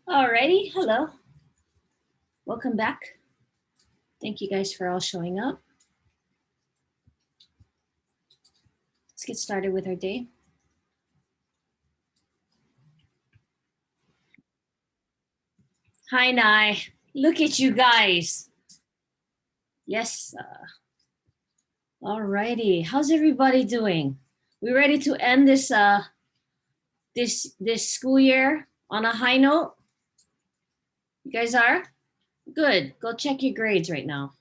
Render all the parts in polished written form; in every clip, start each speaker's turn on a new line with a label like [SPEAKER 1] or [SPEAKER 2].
[SPEAKER 1] Alrighty, hello. Welcome back. Thank you guys for all showing up. Let's get started with our day. Hi, Nai. Look at you guys. Yes. Alrighty. How's everybody doing? We ready to end this this school year on a high note? You guys are? Good. Go check your grades right now.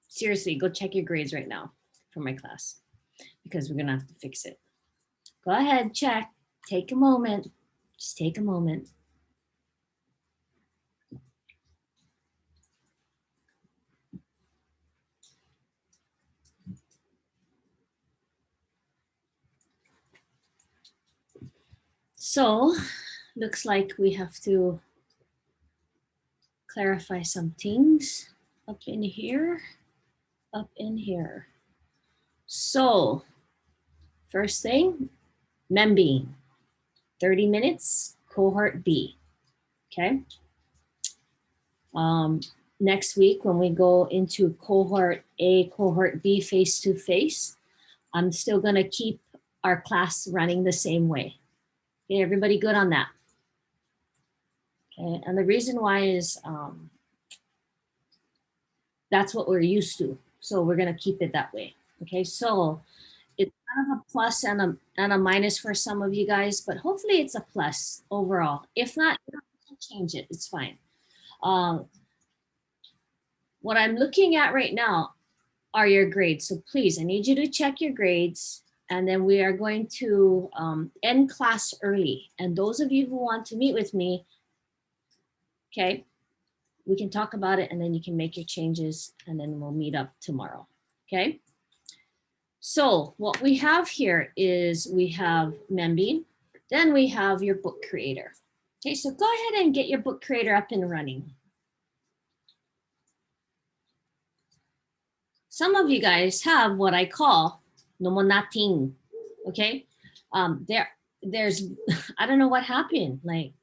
[SPEAKER 1] Seriously, go check your grades right now for my class because we're gonna have to fix it. Go ahead, check. Take a moment. Just take a moment. So, looks like we have to clarify some things up in here. So, first thing, membeing, 30 minutes, cohort B, okay? Next week, when we go into cohort A, cohort B face-to-face, I'm still gonna keep our class running the same way. Okay, everybody good on that? Okay, and the reason why is that's what we're used to. So we're gonna keep it that way. Okay, so it's kind of a plus and a minus for some of you guys, but hopefully it's a plus overall. If not, you don't have to change it. It's fine. What I'm looking at right now are your grades. So please, I need you to check your grades, and then we are going to end class early. And those of you who want to meet with me, okay, we can talk about it, and then you can make your changes, and then we'll meet up tomorrow, okay? So what we have here is we have Membi, then we have your book creator. Okay, so go ahead and get your book creator up and running. Some of you guys have what I call nomonating, okay? There's, I don't know what happened, like,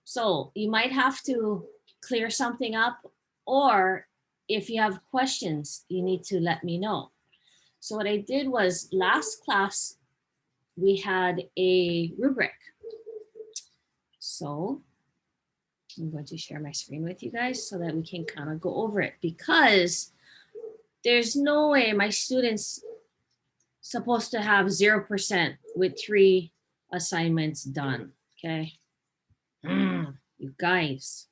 [SPEAKER 1] so you might have to clear something up, or if you have questions, you need to let me know. So what I did was last class, we had a rubric. So I'm going to share my screen with you guys so that we can kind of go over it, because there's no way my students supposed to have 0% with 3 assignments done, okay? You guys.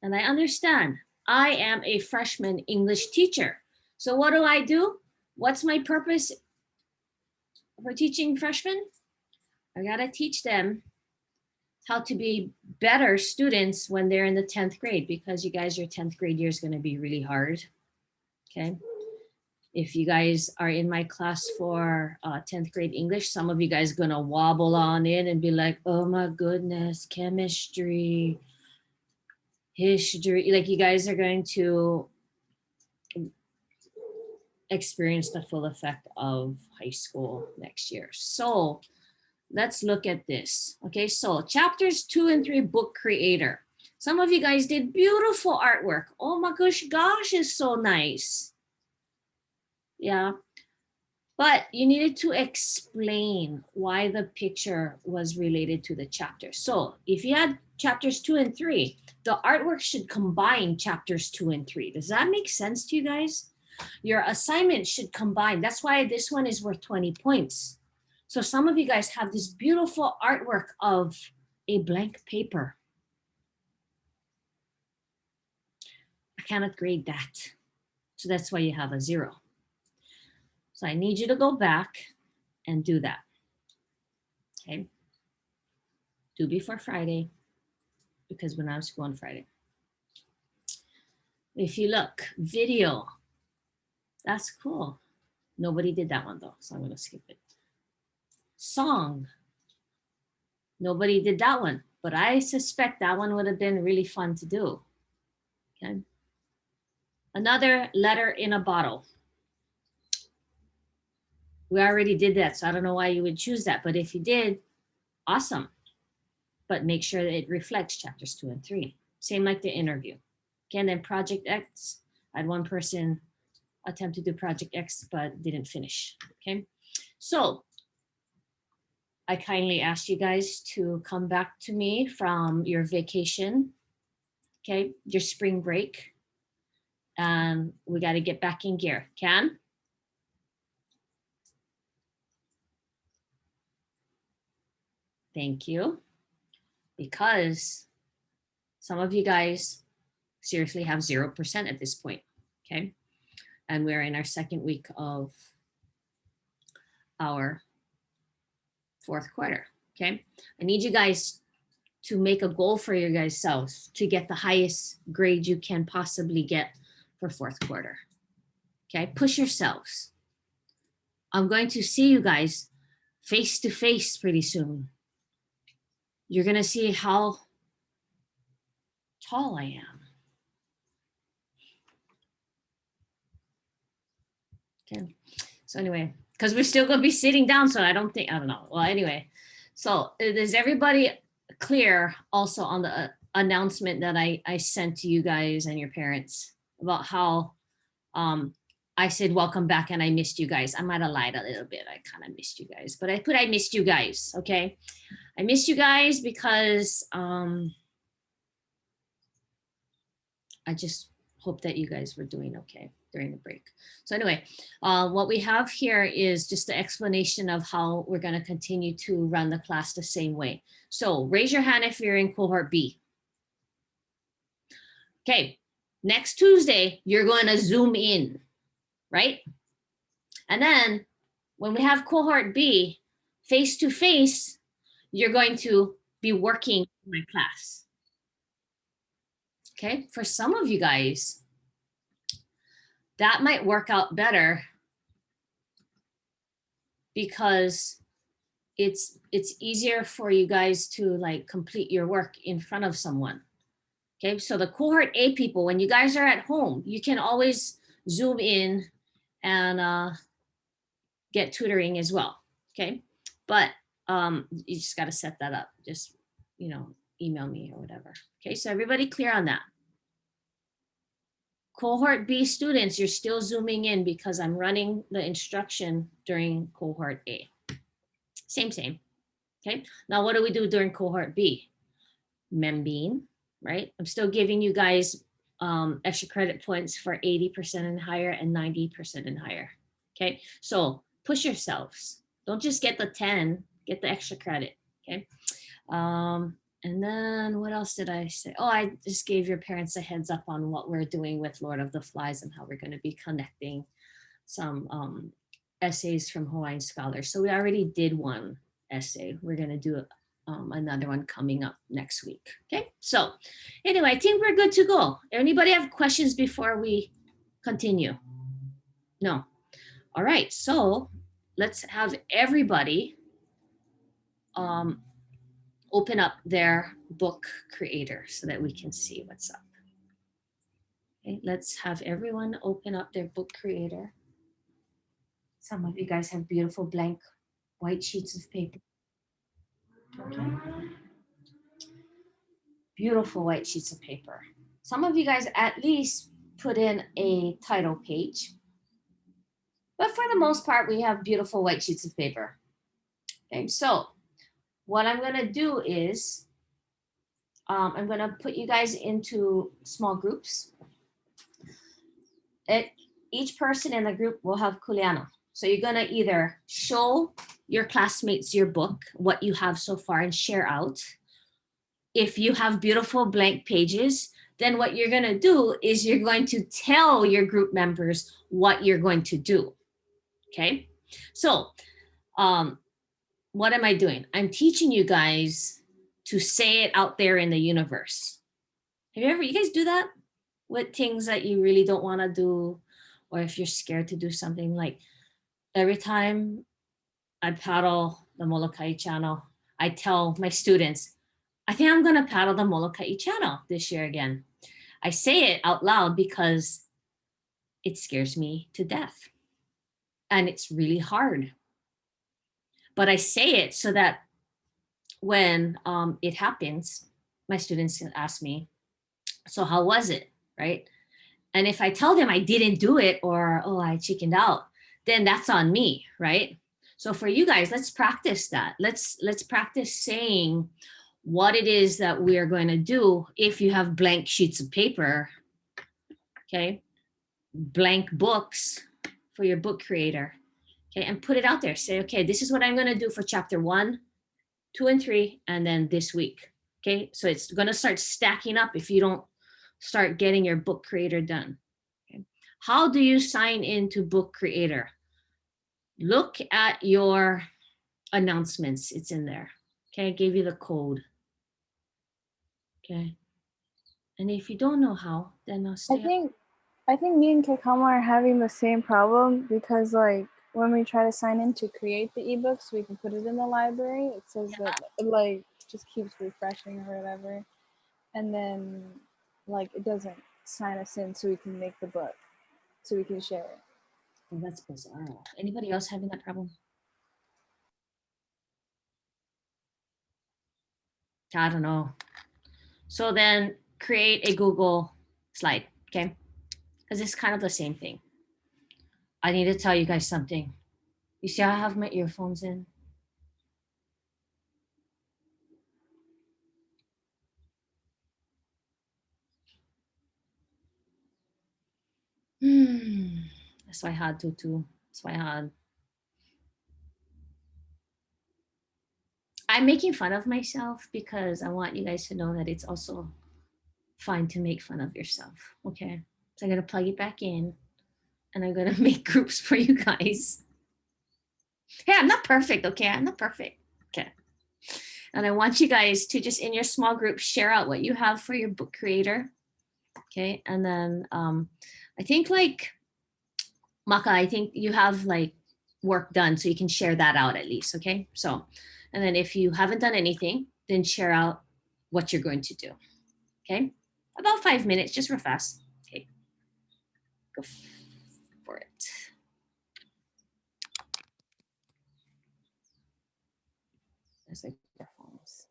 [SPEAKER 1] And I understand, I am a freshman English teacher. So what do? What's my purpose for teaching freshmen? I gotta teach them how to be better students when they're in the 10th grade, because you guys, your 10th grade year is gonna be really hard, okay? If you guys are in my class for 10th grade English, some of you guys gonna wobble on in and be like, oh my goodness, chemistry, history, like you guys are going to experience the full effect of high school next year. So let's look at this. Okay, so chapters 2 and 3, book creator. Some of you guys did beautiful artwork. Oh my gosh, it's so nice. Yeah, but you needed to explain why the picture was related to the chapter. So if you had chapters 2 and 3, the artwork should combine chapters 2 and 3. Does that make sense to you guys? Your assignment should combine. That's why this one is worth 20 points. So some of you guys have this beautiful artwork of a blank paper. I cannot grade that. So that's why you have a 0. So I need you to go back and do that. Okay. Do before Friday, because we're not at school on Friday. If you look, video, that's cool. Nobody did that one though, so I'm gonna skip it. Song, nobody did that one, but I suspect that one would have been really fun to do. Okay. Another letter in a bottle. We already did that, so I don't know why you would choose that. But if you did, awesome. But make sure that it reflects chapters 2 and 3. Same like the interview. Okay, and then Project X, I had one person attempt to do Project X, but didn't finish. Okay, so I kindly asked you guys to come back to me from your vacation, okay, your spring break, and we got to get back in gear. Can? Thank you. Because some of you guys seriously have 0% at this point, okay? And we're in our second week of our fourth quarter, okay? I need you guys to make a goal for your guys selves to get the highest grade you can possibly get for fourth quarter, okay? Push yourselves. I'm going to see you guys face to face pretty soon. You're gonna see how tall I am. Okay, so anyway, because we're still gonna be sitting down, so I don't know. Well, anyway, so is everybody clear also on the announcement that I sent to you guys and your parents about how I said welcome back and I missed you guys. I might have lied a little bit. I kind of missed you guys, but I put I missed you guys, okay? I missed you guys because I just hope that you guys were doing okay during the break. So anyway, what we have here is just the explanation of how we're going to continue to run the class the same way. So raise your hand if you're in cohort B. Okay, next Tuesday, you're going to Zoom in, right? And then when we have cohort B, face to face, you're going to be working in my class. Okay, for some of you guys, that might work out better because it's easier for you guys to like complete your work in front of someone. Okay, so the cohort A people, when you guys are at home, you can always Zoom in and get tutoring as well. Okay, but you just got to set that up. Just, you know, email me or whatever. Okay, so everybody clear on that? Cohort B students, you're still Zooming in because I'm running the instruction during cohort A. Same. Okay, now what do we do during cohort B? Membean, right? I'm still giving you guys extra credit points for 80% and higher and 90% and higher. Okay, so push yourselves. Don't just get the 10, get the extra credit. Okay. And then what else did I say? Oh, I just gave your parents a heads up on what we're doing with Lord of the Flies and how we're going to be connecting some essays from Hawaiian scholars. So we already did one essay. We're going to do another one coming up next week. Okay, so anyway, I think we're good to go. Anybody have questions before we continue? No. All right, so let's have everybody open up their book creator so that we can see what's up. Okay, let's have everyone open up their book creator. Some of you guys have beautiful blank white sheets of paper. Okay. Beautiful white sheets of paper. Some of you guys at least put in a title page. But for the most part, we have beautiful white sheets of paper. Okay, so what I'm going to do is I'm going to put you guys into small groups. Each person in the group will have kuleana. So you're going to either show your classmates your book, what you have so far, and share out. If you have beautiful blank pages, then what you're going to do is you're going to tell your group members what you're going to do. Okay, so what am I doing? I'm teaching you guys to say it out there in the universe. Have you guys do that with things that you really don't want to do, or if you're scared to do something? Like every time I paddle the Molokai Channel, I tell my students, I think I'm going to paddle the Molokai Channel this year again. I say it out loud because it scares me to death. And it's really hard but I say it so that when it happens, my students can ask me, so how was it, right? And if I tell them I didn't do it or, oh, I chickened out, then that's on me, right? So for you guys, let's practice that. Let's practice saying what it is that we are going to do if you have blank sheets of paper, okay? Blank books for your book creator, okay? And put it out there. Say, okay, this is what I'm going to do for chapter 1, 2, and 3, and then this week, okay? So it's going to start stacking up if you don't start getting your book creator done. Okay? How do you sign into book creator? Look at your announcements. It's in there. Okay, I gave you the code. Okay. And if you don't know how, then I'll stay.
[SPEAKER 2] I think me and Kekama are having the same problem because like when we try to sign in to create the ebooks, we can put it in the library. It says that it like just keeps refreshing or whatever. And then like it doesn't sign us in so we can make the book, so we can share it.
[SPEAKER 1] Oh, that's bizarre. Anybody else having that problem? I don't know. So then create a Google slide, okay? Because it's kind of the same thing. I need to tell you guys something. You see how I have my earphones in? That's why I had to too. That's why I had. I'm making fun of myself because I want you guys to know that it's also fine to make fun of yourself. Okay. So I'm gonna plug it back in and I'm gonna make groups for you guys. Hey, I'm not perfect, okay? I'm not perfect. Okay. And I want you guys to just in your small group share out what you have for your book creator. Okay. And then I think like Maka, I think you have like work done, so you can share that out at least. Okay. So, and then if you haven't done anything, then share out what you're going to do. Okay. About 5 minutes, just real fast. Okay. Go for it. There's like earphones.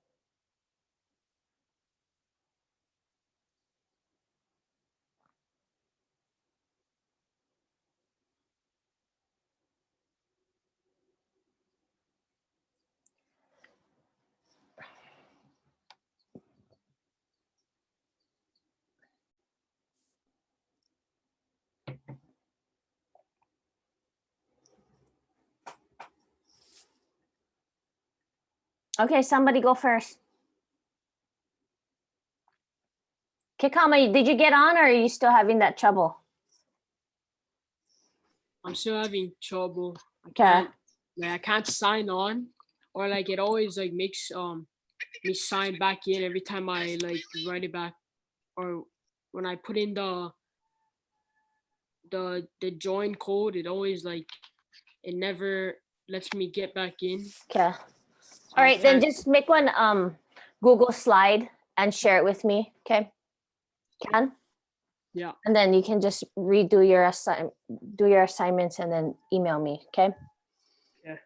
[SPEAKER 1] Okay, somebody go first. Kikama, did you get on or are you still having that trouble?
[SPEAKER 3] I'm still having trouble.
[SPEAKER 1] Okay.
[SPEAKER 3] I can't sign on, or like it always like makes me sign back in every time I like write it back, or when I put in the join code, it always like it never lets me get back in.
[SPEAKER 1] Okay. All right, then just make one Google slide and share it with me. Okay. Can?
[SPEAKER 3] Yeah.
[SPEAKER 1] And then you can just redo your do your assignments and then email me. Okay.
[SPEAKER 3] Yeah.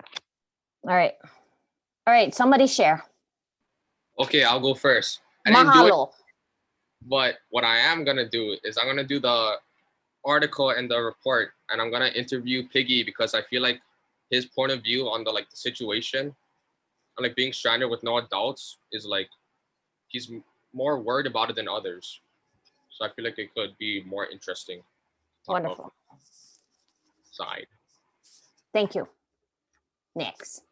[SPEAKER 1] All right. All right. Somebody share.
[SPEAKER 4] Okay, I'll go first. I didn't do it,
[SPEAKER 1] Mahalo.
[SPEAKER 4] but what I am gonna do is I'm gonna do the article and the report, and I'm gonna interview Piggy because I feel like his point of view on the like the situation and like being stranded with no adults is like he's more worried about it than others. So I feel like it could be more interesting.
[SPEAKER 1] Wonderful.
[SPEAKER 4] Side.
[SPEAKER 1] Thank you. Next.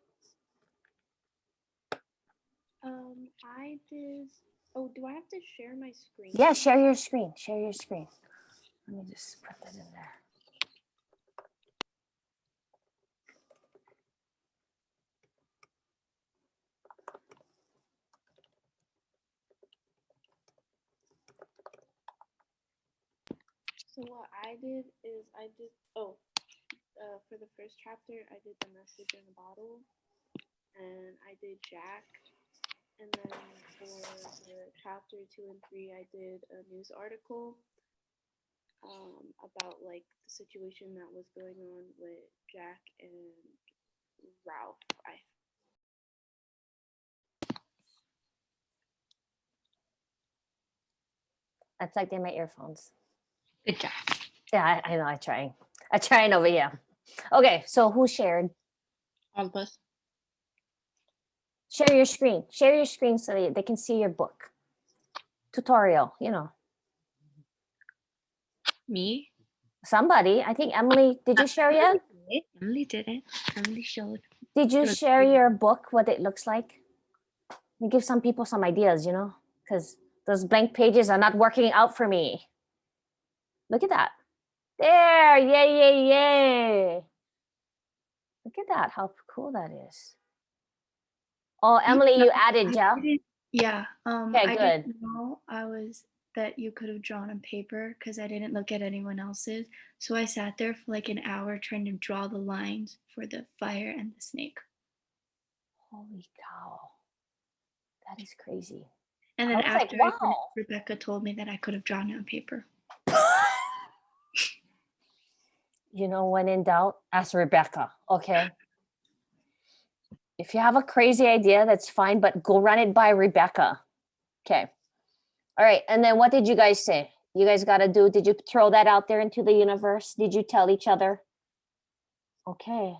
[SPEAKER 5] I did. Oh, do I have to share my screen?
[SPEAKER 1] Yeah, share your screen. Share your screen. Let me just put that in there.
[SPEAKER 5] So what I did is for the first chapter, I did the message in a bottle, and I did Jack, and then for the chapter 2 and 3, I did a news article about like the situation that was going on with Jack and Ralph. I
[SPEAKER 1] That's like they're my earphones.
[SPEAKER 6] Good job.
[SPEAKER 1] Yeah, I know. I'm trying over here. Okay, so who shared?
[SPEAKER 6] All of us.
[SPEAKER 1] Share your screen. Share your screen so they can see your book. Tutorial, you know.
[SPEAKER 6] Me.
[SPEAKER 1] Somebody, I think Emily, did you share yet?
[SPEAKER 6] Emily did it. Emily showed.
[SPEAKER 1] Did you
[SPEAKER 6] It was
[SPEAKER 1] share
[SPEAKER 6] pretty.
[SPEAKER 1] your book, what it looks like? You give some people some ideas, you know, because those blank pages are not working out for me. Look at that. There, yay, yay, yay. Look at that, how cool that is. Oh, Emily, you added, yeah?
[SPEAKER 7] Yeah.
[SPEAKER 1] Okay,
[SPEAKER 7] I
[SPEAKER 1] good.
[SPEAKER 7] didn't know that you could have drawn on paper because I didn't look at anyone else's. So I sat there for like an hour trying to draw the lines for the fire and the snake.
[SPEAKER 1] Holy cow. That is crazy.
[SPEAKER 7] And
[SPEAKER 1] I
[SPEAKER 7] then
[SPEAKER 1] was like,
[SPEAKER 7] after I did it,
[SPEAKER 1] wow.
[SPEAKER 7] Rebecca told me that I could have drawn it on paper.
[SPEAKER 1] You know, when in doubt, ask Rebecca, okay? If you have a crazy idea, that's fine, but go run it by Rebecca. Okay. All right. And then what did you guys say? You guys got to do, did you throw that out there into the universe? Did you tell each other? Okay.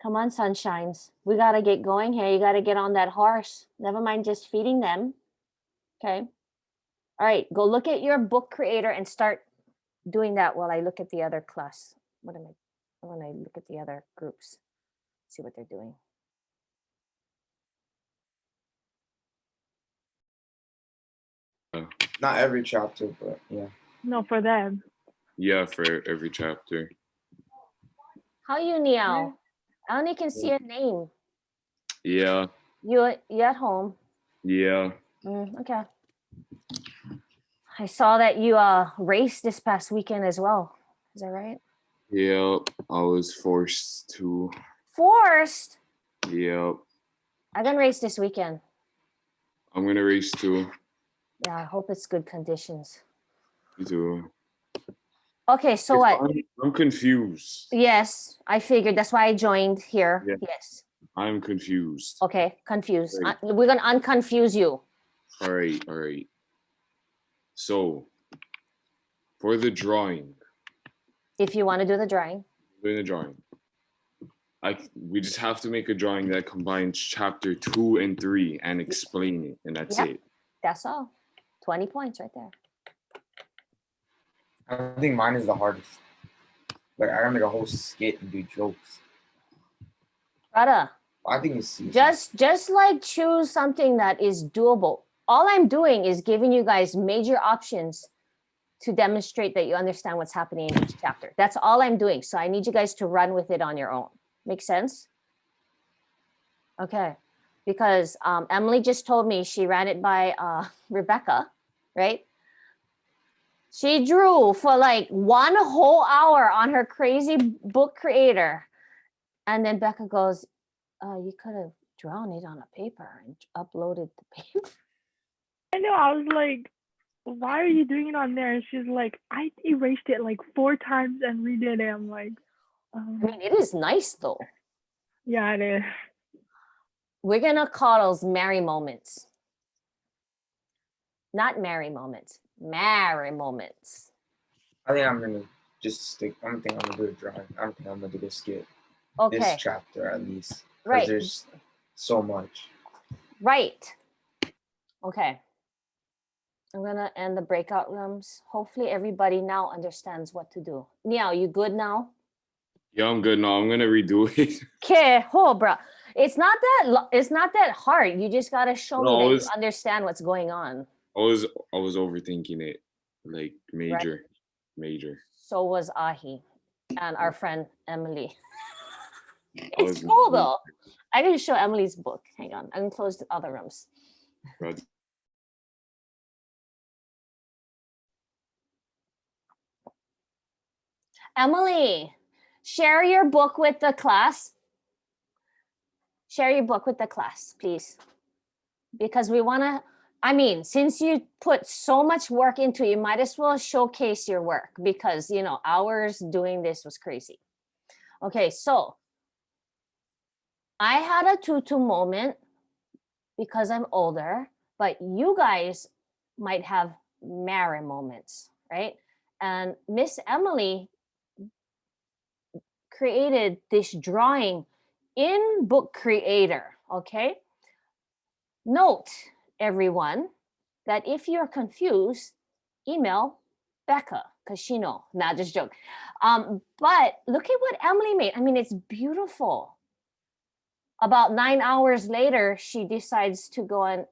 [SPEAKER 1] Come on, sunshines. We got to get going here. You got to get on that horse. Never mind just feeding them. Okay. All right. Go look at your book creator and start doing that while I look at the other class. When I look at the other groups, see what they're doing.
[SPEAKER 8] Not every chapter, but yeah.
[SPEAKER 2] No, for them.
[SPEAKER 9] Yeah, for every chapter.
[SPEAKER 1] How you, Niao? I only can see your name.
[SPEAKER 9] Yeah,
[SPEAKER 1] You at home?
[SPEAKER 9] yeah.
[SPEAKER 1] Okay. I saw that you raced this past weekend as well. Is that right?
[SPEAKER 9] Yep, I was forced to.
[SPEAKER 1] Forced.
[SPEAKER 9] Yep,
[SPEAKER 1] I'm gonna race this weekend.
[SPEAKER 9] I'm gonna race too.
[SPEAKER 1] Yeah, I hope it's good conditions.
[SPEAKER 9] Me too.
[SPEAKER 1] Okay, so what?
[SPEAKER 9] I'm confused.
[SPEAKER 1] Yes, I figured that's why I joined here.
[SPEAKER 9] Yeah.
[SPEAKER 1] Yes.
[SPEAKER 9] I'm confused.
[SPEAKER 1] Okay, confused.
[SPEAKER 9] Right.
[SPEAKER 1] We're gonna unconfuse you.
[SPEAKER 9] All right. So, for the drawing,
[SPEAKER 1] If you want to do the drawing.
[SPEAKER 9] doing the drawing, we just have to make a drawing that combines chapter 2 and 3 and explain it, and that's
[SPEAKER 1] Yep.
[SPEAKER 9] it.
[SPEAKER 1] That's all. 20 points right there.
[SPEAKER 8] I think mine is the hardest. Like I gotta make a whole skit and do jokes.
[SPEAKER 1] Brother,
[SPEAKER 8] I think it's easy.
[SPEAKER 1] just like choose something that is doable. All I'm doing is giving you guys major options to demonstrate that you understand what's happening in each chapter. That's all I'm doing. So I need you guys to run with it on your own. Make sense? Okay. Because Emily just told me she ran it by Rebecca, right? She drew for like 1 whole hour on her crazy book creator. And then Becca goes, you could have drawn it on a paper and uploaded the paper.
[SPEAKER 2] I know. I was like, why are you doing it on there? And she's like, I erased it like 4 times and redid it. I'm like,
[SPEAKER 1] I mean, it is nice though.
[SPEAKER 2] yeah, it is.
[SPEAKER 1] We're going to call those merry moments. Not merry moments, merry moments.
[SPEAKER 8] I think I'm gonna just stick. I don't think I'm gonna do a drawing. I don't think I'm gonna do the skit.
[SPEAKER 1] Okay,
[SPEAKER 8] This chapter at least. 'Cause
[SPEAKER 1] right.
[SPEAKER 8] There's so much.
[SPEAKER 1] Right. Okay. I'm going to end the breakout rooms. Hopefully everybody now understands what to do. Niao, you good now?
[SPEAKER 9] Yeah, I'm good now. I'm gonna redo it.
[SPEAKER 1] Okay, bro. It's not that hard. You just got to show me that you understand what's going on.
[SPEAKER 9] I was overthinking it, like major.
[SPEAKER 1] So was Ahi and our friend Emily. It's
[SPEAKER 9] was
[SPEAKER 1] cool though. I didn't show Emily's book. Hang on. I'm gonna close the other rooms.
[SPEAKER 9] Right.
[SPEAKER 1] Emily, share your book with the class. Share your book with the class, please. Because we want to, I mean, since you put so much work into it, you might as well showcase your work because, you know, hours doing this was crazy. Okay, so I had a tutu moment because I'm older, but you guys might have Mary moments, right? And Miss Emily created this drawing in Book Creator, okay? Note, everyone, that if you're confused, email Becca, because she know. Nah, just joke. But look at what Emily made. I mean, it's beautiful. About 9 hours later, she decides to go and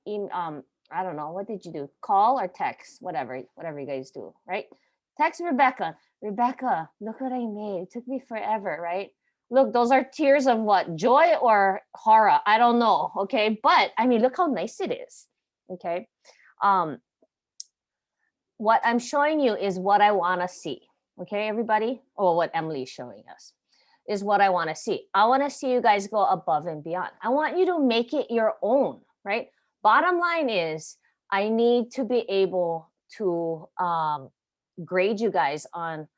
[SPEAKER 1] I don't know, what did you do? Call or text, whatever you guys do, right? Text Rebecca. Rebecca, look what I made. It took me forever, right? Look, those are tears of what? Joy or horror? I don't know, okay? But I mean, look how nice it is, okay? What I'm showing you is what I want to see, okay, everybody? Or what Emily's showing us is what I want to see. I want to see you guys go above and beyond. I want you to make it your own, right? Bottom line is I need to be able to grade you guys on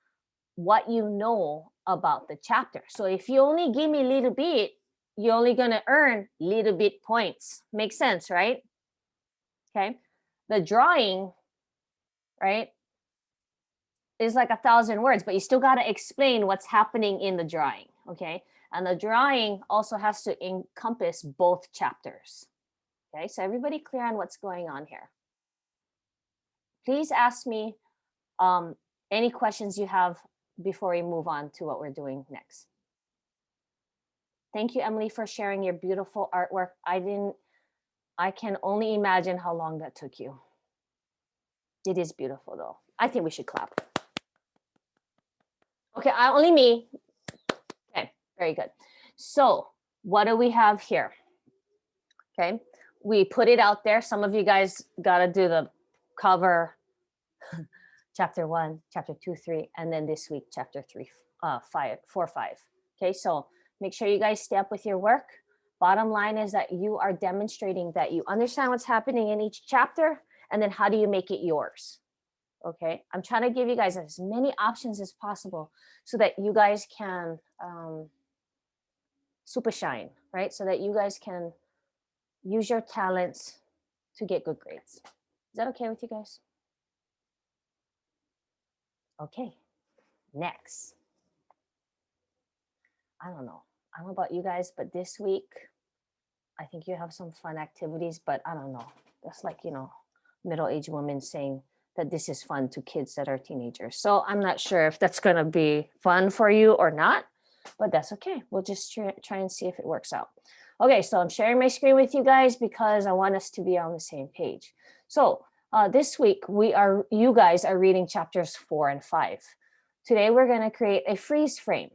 [SPEAKER 1] what you know about the chapter. So if you only give me a little bit, you're only going to earn little bit points. Makes sense, right? Okay. The drawing, right, is like 1,000 words, but you still got to explain what's happening in the drawing, okay? And the drawing also has to encompass both chapters, okay? So everybody clear on what's going on here? Please ask me any questions you have before we move on to what we're doing next. Thank you, Emily, for sharing your beautiful artwork. I can only imagine how long that took you. It is beautiful though. I think we should clap. Okay, only me. Okay, very good. So what do we have here? Okay, we put it out there. Some of you guys got to do the cover, chapter 1, chapter 2, 3, and then this week, chapter 3, 4, 5. Okay, so make sure you guys stay up with your work. Bottom line is that you are demonstrating that you understand what's happening in each chapter, and then how do you make it yours? Okay, I'm trying to give you guys as many options as possible so that you guys can super shine, right? So that you guys can use your talents to get good grades. Is that okay with you guys? Okay, next. I don't know about you guys, but this week, I think you have some fun activities, but I don't know. That's like, middle-aged women saying that this is fun to kids that are teenagers. So I'm not sure if that's gonna be fun for you or not, but that's okay. We'll just try and see if it works out. Okay, so I'm sharing my screen with you guys because I want us to be on the same page. So this week, you guys are reading chapters 4 and 5. Today, we're gonna create a freeze frame.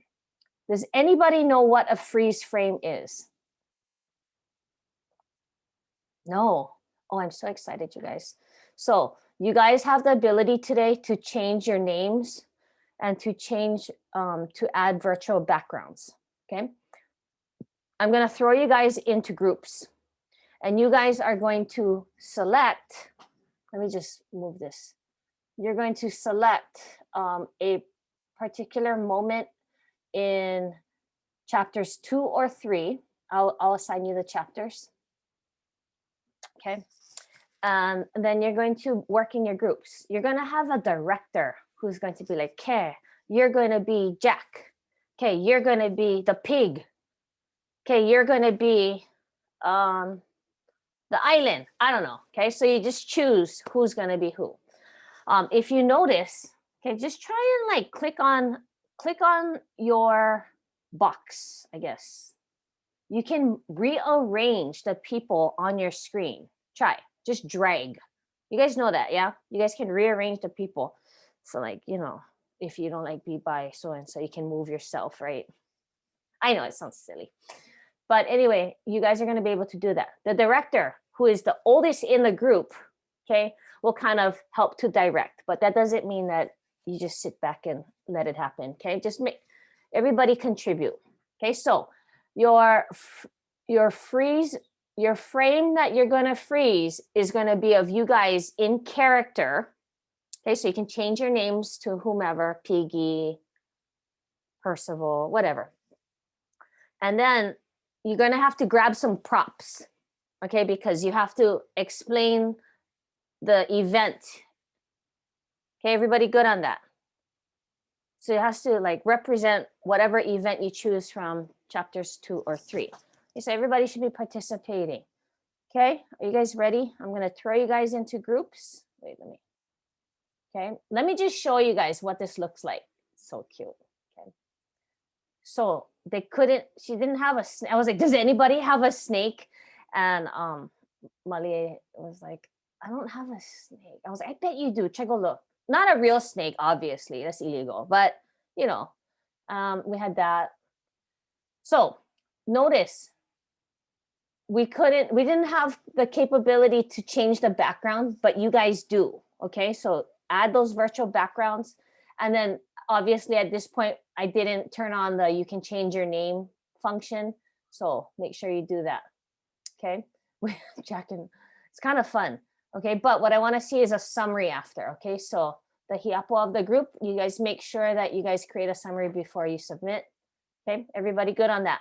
[SPEAKER 1] Does anybody know what a freeze frame is? No. Oh, I'm so excited, you guys. So you guys have the ability today to change your names and to change, to add virtual backgrounds, okay? I'm gonna throw you guys into groups and you guys are going to select, let me just move this. You're going to select a particular moment in chapters 2 or 3. I'll assign you the chapters. Okay. And then you're going to work in your groups. You're going to have a director who's going to be like, okay, you're going to be Jack. Okay, you're going to be the pig. Okay, you're going to be the island. I don't know. Okay, so you just choose who's going to be who. If you notice, okay, just try and like click on your box, I guess. You can rearrange the people on your screen. Try, just drag. You guys know that, yeah? You guys can rearrange the people. So like, if you don't like be by so-and-so, you can move yourself, right? I know it sounds silly. But anyway, you guys are gonna be able to do that. The director, who is the oldest in the group, okay, will kind of help to direct. But that doesn't mean that you just sit back and let it happen, okay? Just make everybody contribute, okay? So your frame that you're going to freeze is going to be of you guys in character. Okay, so you can change your names to whomever, Piggy, Percival, whatever. And then you're going to have to grab some props, okay, because you have to explain the event Okay, everybody good on that? So it has to like represent whatever event you choose from chapters 2 or 3. Okay, so everybody should be participating. Okay, are you guys ready? I'm gonna throw you guys into groups. Wait, okay, let me just show you guys what this looks like. So cute. Okay. So they couldn't, she didn't have a snake. I was like, does anybody have a snake? And Malie was like, I don't have a snake. I was like, I bet you do. Check a look. Not a real snake, obviously. That's illegal. But, you know, we had that. So notice, we didn't have the capability to change the background, but you guys do. Okay, so add those virtual backgrounds. And then obviously at this point, I didn't turn on the you can change your name function. So make sure you do that. Okay, Jack, and it's kind of fun. Okay, but what I want to see is a summary after. Okay, so the hiapo of the group, you guys make sure that you guys create a summary before you submit. Okay, everybody good on that?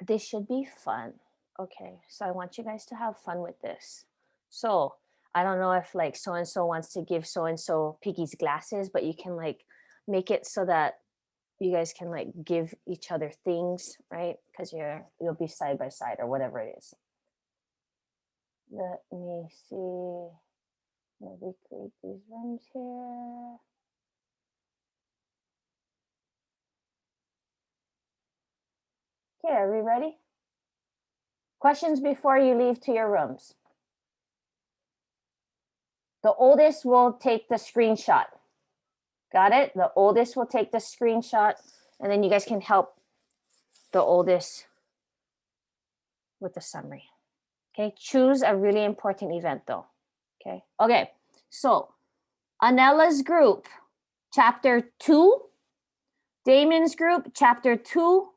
[SPEAKER 1] This should be fun. Okay, so I want you guys to have fun with this. So I don't know if like so-and-so wants to give so-and-so Piggy's glasses, but you can like make it so that you guys can like give each other things, right? Because you'll be side by side or whatever it is. Let me see. Let me create these rooms here. Okay, are we ready? Questions before you leave to your rooms. The oldest will take the screenshot. Got it? The oldest will take the screenshot, and then you guys can help the oldest with the summary. Okay, choose a really important event though. Okay, okay, so Anella's group, chapter 2, Damon's group, chapter 2,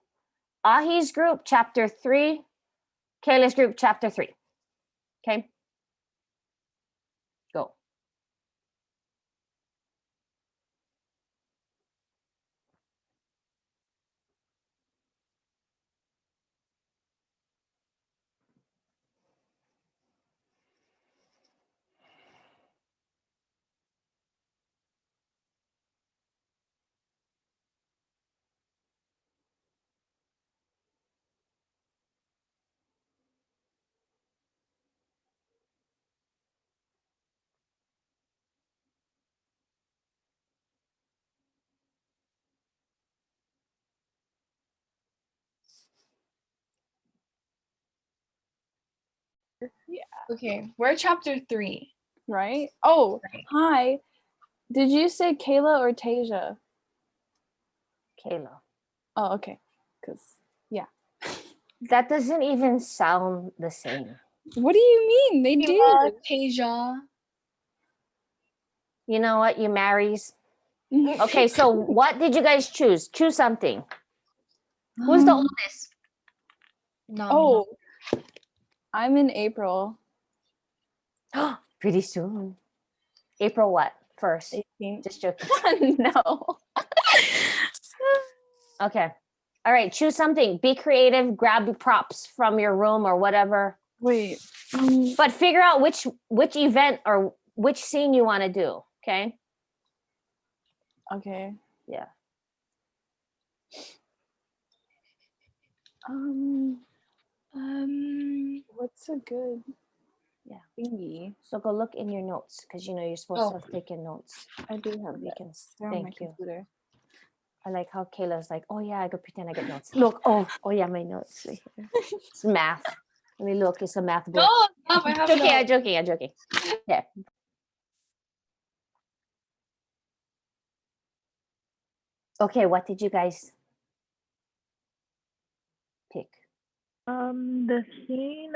[SPEAKER 1] Ahi's group, chapter 3, Kayla's group, chapter 3. Okay, go.
[SPEAKER 2] Okay, we're chapter 3, right? Oh, hi. Did you say Kayla or Tasia?
[SPEAKER 1] Kayla.
[SPEAKER 2] Oh, okay. Because, yeah.
[SPEAKER 1] That doesn't even sound the same.
[SPEAKER 2] What do you mean? They do.
[SPEAKER 7] Tasia.
[SPEAKER 1] You know what? You marries. Okay, so what did you guys choose? Choose something. Who's the oldest?
[SPEAKER 2] Oh, I'm in April.
[SPEAKER 1] Pretty soon. April what? First.
[SPEAKER 2] 18th.
[SPEAKER 1] Just joking.
[SPEAKER 2] No.
[SPEAKER 1] Okay. All right, choose something. Be creative, grab props from your room or whatever.
[SPEAKER 2] Wait.
[SPEAKER 1] But figure out which event or which scene you want to do, okay?
[SPEAKER 2] Okay.
[SPEAKER 1] Yeah.
[SPEAKER 2] What's a good thingy?
[SPEAKER 1] So go look in your notes because you know you're supposed to have taken notes.
[SPEAKER 2] I do have
[SPEAKER 1] You
[SPEAKER 2] that.
[SPEAKER 1] can
[SPEAKER 2] They're on my
[SPEAKER 1] thank you.
[SPEAKER 2] computer.
[SPEAKER 1] I like how Kayla's like, oh yeah, I go pretend I get notes. Look, oh yeah, my notes right here. It's math. Let me look. It's a math book.
[SPEAKER 7] Stop, I have
[SPEAKER 1] I'm joking. Yeah. Okay, what did you guys pick?
[SPEAKER 10] The scene,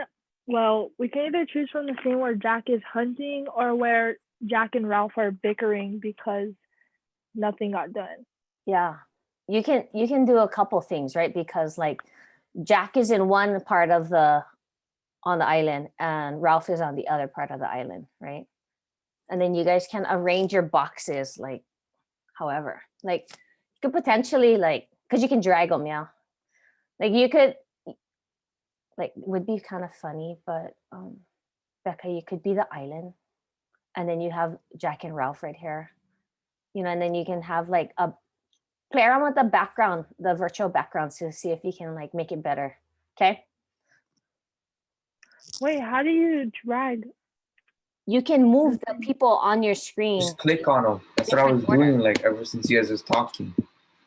[SPEAKER 10] well, we can either choose from the scene where Jack is hunting or where Jack and Ralph are bickering because nothing got done.
[SPEAKER 1] Yeah. You can do a couple things, right? Because like Jack is in one part of on the island and Ralph is on the other part of the island, right? And then you guys can arrange your boxes like however. Like you could potentially like because you can drag them, yeah. Like you could like it would be kind of funny, but Becca, you could be the island, and then you have Jack and Ralph right here, and then you can have like a play around with the background, the virtual background, to see if you can like make it better. Okay.
[SPEAKER 10] Wait, how do you drag?
[SPEAKER 1] You can move the people on your screen.
[SPEAKER 8] Just click on them. That's what I was
[SPEAKER 1] Different order.
[SPEAKER 8] doing like ever since you guys was talking.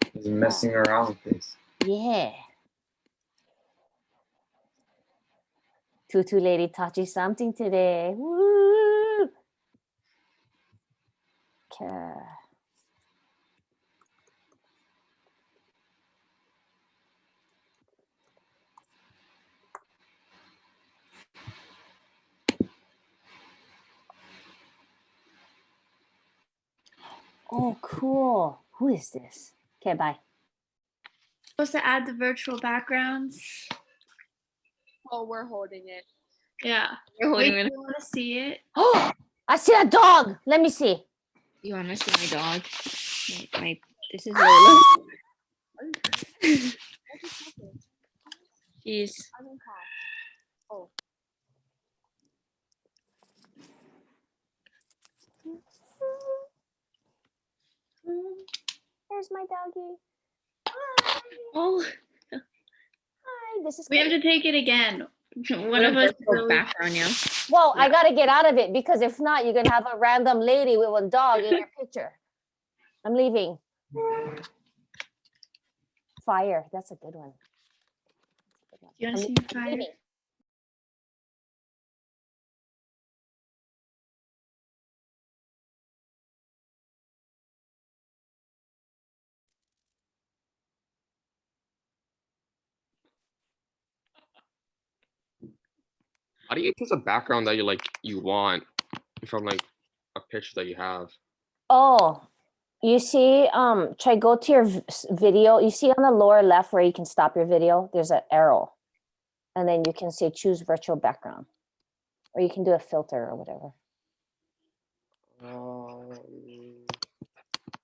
[SPEAKER 8] I was messing around with this.
[SPEAKER 1] Yeah. Tutu lady taught you something today. Woo! Okay. Oh, cool. Who is this? Okay, bye.
[SPEAKER 7] Supposed to add the virtual backgrounds.
[SPEAKER 5] Oh, we're holding it.
[SPEAKER 7] Yeah.
[SPEAKER 6] You're
[SPEAKER 7] Wait,
[SPEAKER 6] holding
[SPEAKER 7] do
[SPEAKER 6] it.
[SPEAKER 7] you want to see it?
[SPEAKER 1] Oh, I see a dog. Let me see.
[SPEAKER 6] You wanna see my dog? This is Lola. She's
[SPEAKER 5] I don't have. Oh.
[SPEAKER 1] There's my doggy.
[SPEAKER 6] oh
[SPEAKER 1] Hi, this is
[SPEAKER 7] We have to take it again. One
[SPEAKER 6] what a
[SPEAKER 7] of us
[SPEAKER 6] virtual
[SPEAKER 7] really-
[SPEAKER 6] background, yeah.
[SPEAKER 1] Well, I gotta get out of it because if not, you're gonna have a random lady with a dog in your picture. I'm leaving. Fire. That's a good one.
[SPEAKER 7] You want to
[SPEAKER 1] I'm
[SPEAKER 7] see fire?
[SPEAKER 1] leaving.
[SPEAKER 4] How do you choose a background that you want from like a picture that you have?
[SPEAKER 1] Oh, you see, try go to your video. You see on the lower left where you can stop your video, there's an arrow. And then you can say choose virtual background. Or you can do a filter or whatever.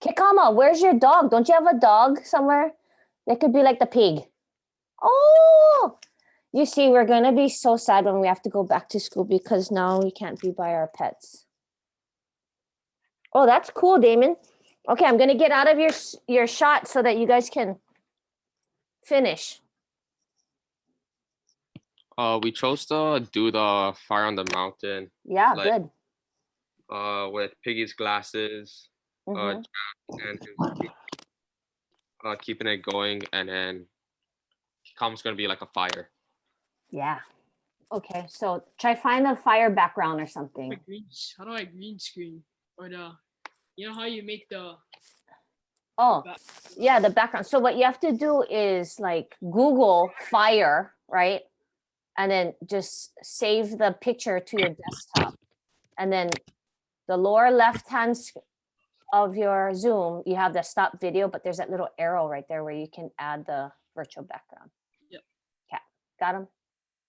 [SPEAKER 1] Kikama, where's your dog? Don't you have a dog somewhere? That could be like the pig. Oh, you see, we're gonna be so sad when we have to go back to school because now we can't be by our pets. Oh, that's cool, Damon. Okay, I'm gonna get out of your shot so that you guys can finish.
[SPEAKER 4] We chose to do the fire on the mountain.
[SPEAKER 1] Yeah,
[SPEAKER 4] Like,
[SPEAKER 1] good.
[SPEAKER 4] With Piggy's glasses,
[SPEAKER 1] Mhm.
[SPEAKER 4] and keeping it going, and then Kikama's gonna be like a fire.
[SPEAKER 1] Yeah. Okay, so try find a fire background or something.
[SPEAKER 3] How do I green screen? Or you know how you make the
[SPEAKER 1] Oh, yeah, the background. So what you have to do is like Google fire, right? And then just save the picture to your desktop. And then the lower left hand of your Zoom, you have the stop video, but there's that little arrow right there where you can add the virtual background.
[SPEAKER 3] Yep.
[SPEAKER 1] Okay, got him?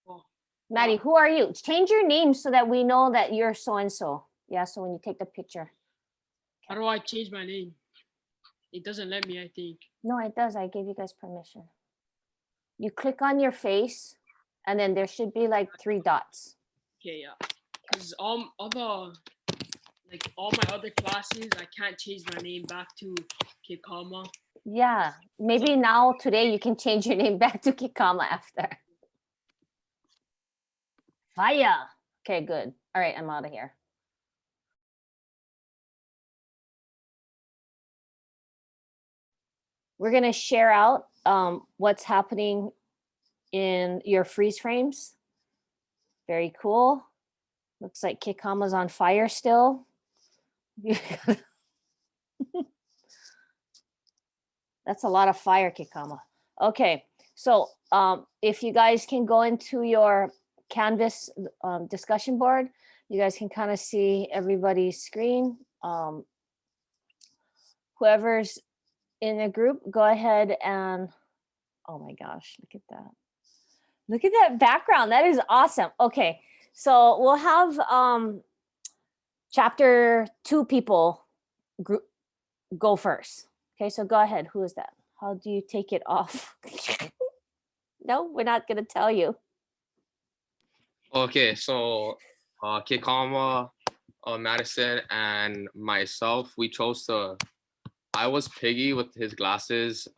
[SPEAKER 3] Oh,
[SPEAKER 1] Maddie, who are you? Change your name so that we know that you're so-and-so. Yeah, so when you take the picture.
[SPEAKER 3] how do I change my name? It doesn't let me, I think.
[SPEAKER 1] No, it does. I gave you guys permission. You click on your face and then there should be like 3 dots.
[SPEAKER 3] Okay, yeah. Because all my other classes, I can't change my name back to Kikama.
[SPEAKER 1] Yeah, maybe now today you can change your name back to Kikama after. Fire. Okay, good. All right, I'm out of here. We're gonna share out what's happening in your freeze frames. Very cool. Looks like Kikama's on fire still. That's a lot of fire, Kikama. Okay, so if you guys can go into your Canvas discussion board, you guys can kind of see everybody's screen. Whoever's in a group, go ahead and, oh my gosh, look at that. Look at that background. That is awesome. Okay, so we'll have chapter 2 people group go first. Okay, so go ahead. Who is that? How do you take it off? No, we're not going to tell you.
[SPEAKER 4] Okay, so Kikama, Madison, and myself, we chose to. I was Piggy with his glasses.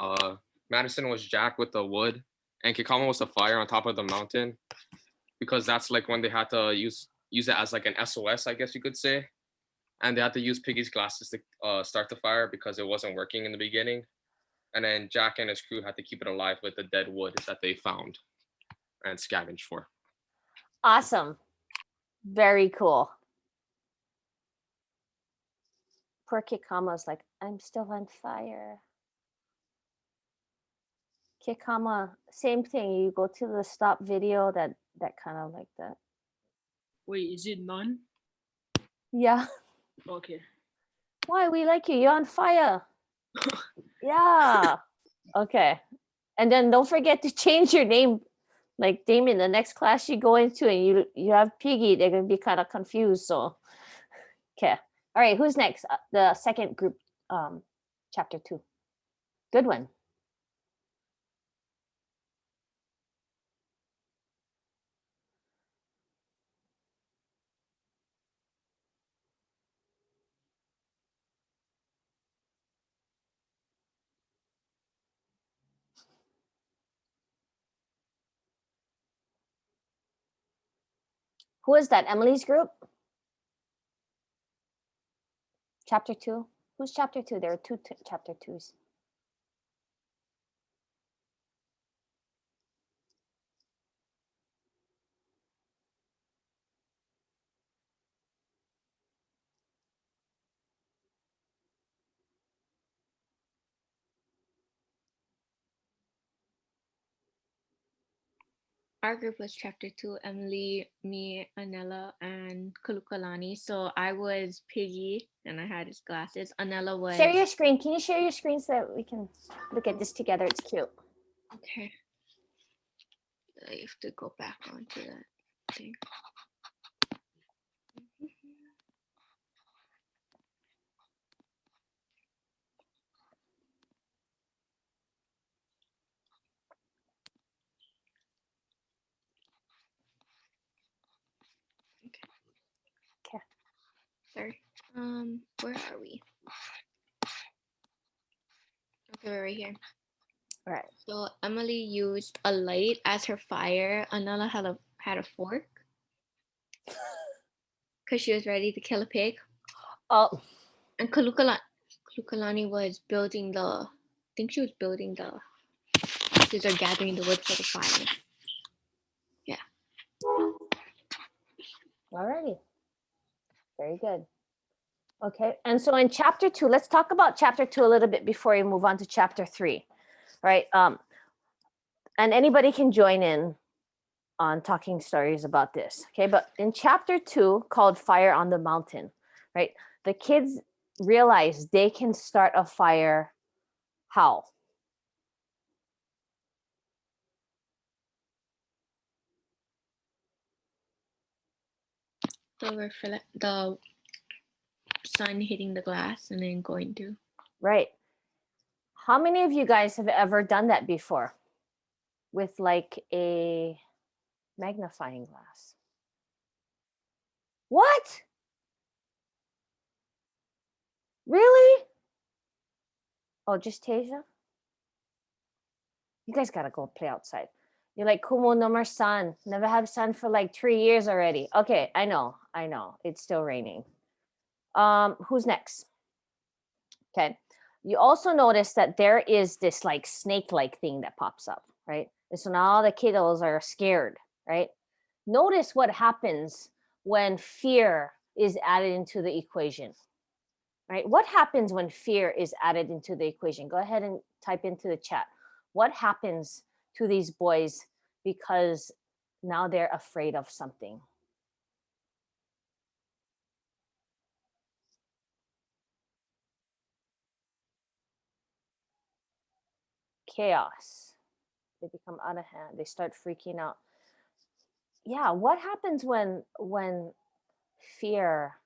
[SPEAKER 4] Madison was Jack with the wood, and Kikama was the fire on top of the mountain, because that's like when they had to use it as like an SOS, I guess you could say, and they had to use Piggy's glasses to start the fire because it wasn't working in the beginning, and then Jack and his crew had to keep it alive with the dead wood that they found and scavenged for.
[SPEAKER 1] Awesome. Very cool. Poor Kikama's like, I'm still on fire. Kikama, same thing. You go to the stop video, that kind of like that.
[SPEAKER 3] Wait, is it none?
[SPEAKER 1] Yeah.
[SPEAKER 3] Okay.
[SPEAKER 1] Why, we like you. You're on fire. Yeah. Okay. And then don't forget to change your name. Like Damien, the next class you go into and you have Piggy, they're gonna be kind of confused. So okay. All right, who's next? The second group, chapter 2. Good one. Who is that? Emily's group? Chapter 2? Who's chapter 2? There are two chapter 2s.
[SPEAKER 6] Our group was chapter 2, Emily, me, Anella, and Kulukalani. So I was Piggy and I had his glasses. Anella was.
[SPEAKER 1] Share your screen. Can you share your screen so that we can look at this together? It's cute.
[SPEAKER 6] Okay. I have to go back onto that thing.
[SPEAKER 1] Okay.
[SPEAKER 6] Sorry. Where are we? Okay, we're right here.
[SPEAKER 1] All right.
[SPEAKER 6] So Emily used a light as her fire. Anella had a fork because she was ready to kill a pig.
[SPEAKER 1] Oh.
[SPEAKER 6] And Kalukalani was building I think she was building the pieces or gathering the wood for the fire. Yeah.
[SPEAKER 1] Alrighty. Very good. Okay. And so in chapter 2, let's talk about chapter 2 a little bit before we move on to chapter 3. Right. And anybody can join in on talking stories about this. Okay. But in chapter 2, called Fire on the Mountain, right? The kids realize they can start a fire. How?
[SPEAKER 6] The sun hitting the glass and then going to.
[SPEAKER 1] Right. How many of you guys have ever done that before with like a magnifying glass? What? Really? Oh, just Tasia? You guys gotta go play outside. You're like, Kumo no more sun. Never have sun for like 3 years already. Okay, I know. It's still raining. Who's next? Okay. You also notice that there is this like snake-like thing that pops up, right? And so now the kiddos are scared, right? Notice what happens when fear is added into the equation, right? What happens when fear is added into the equation? Go ahead and type into the chat. What happens to these boys because now they're afraid of something? Chaos. They become out of hand. They start freaking out. Yeah, what happens when fear,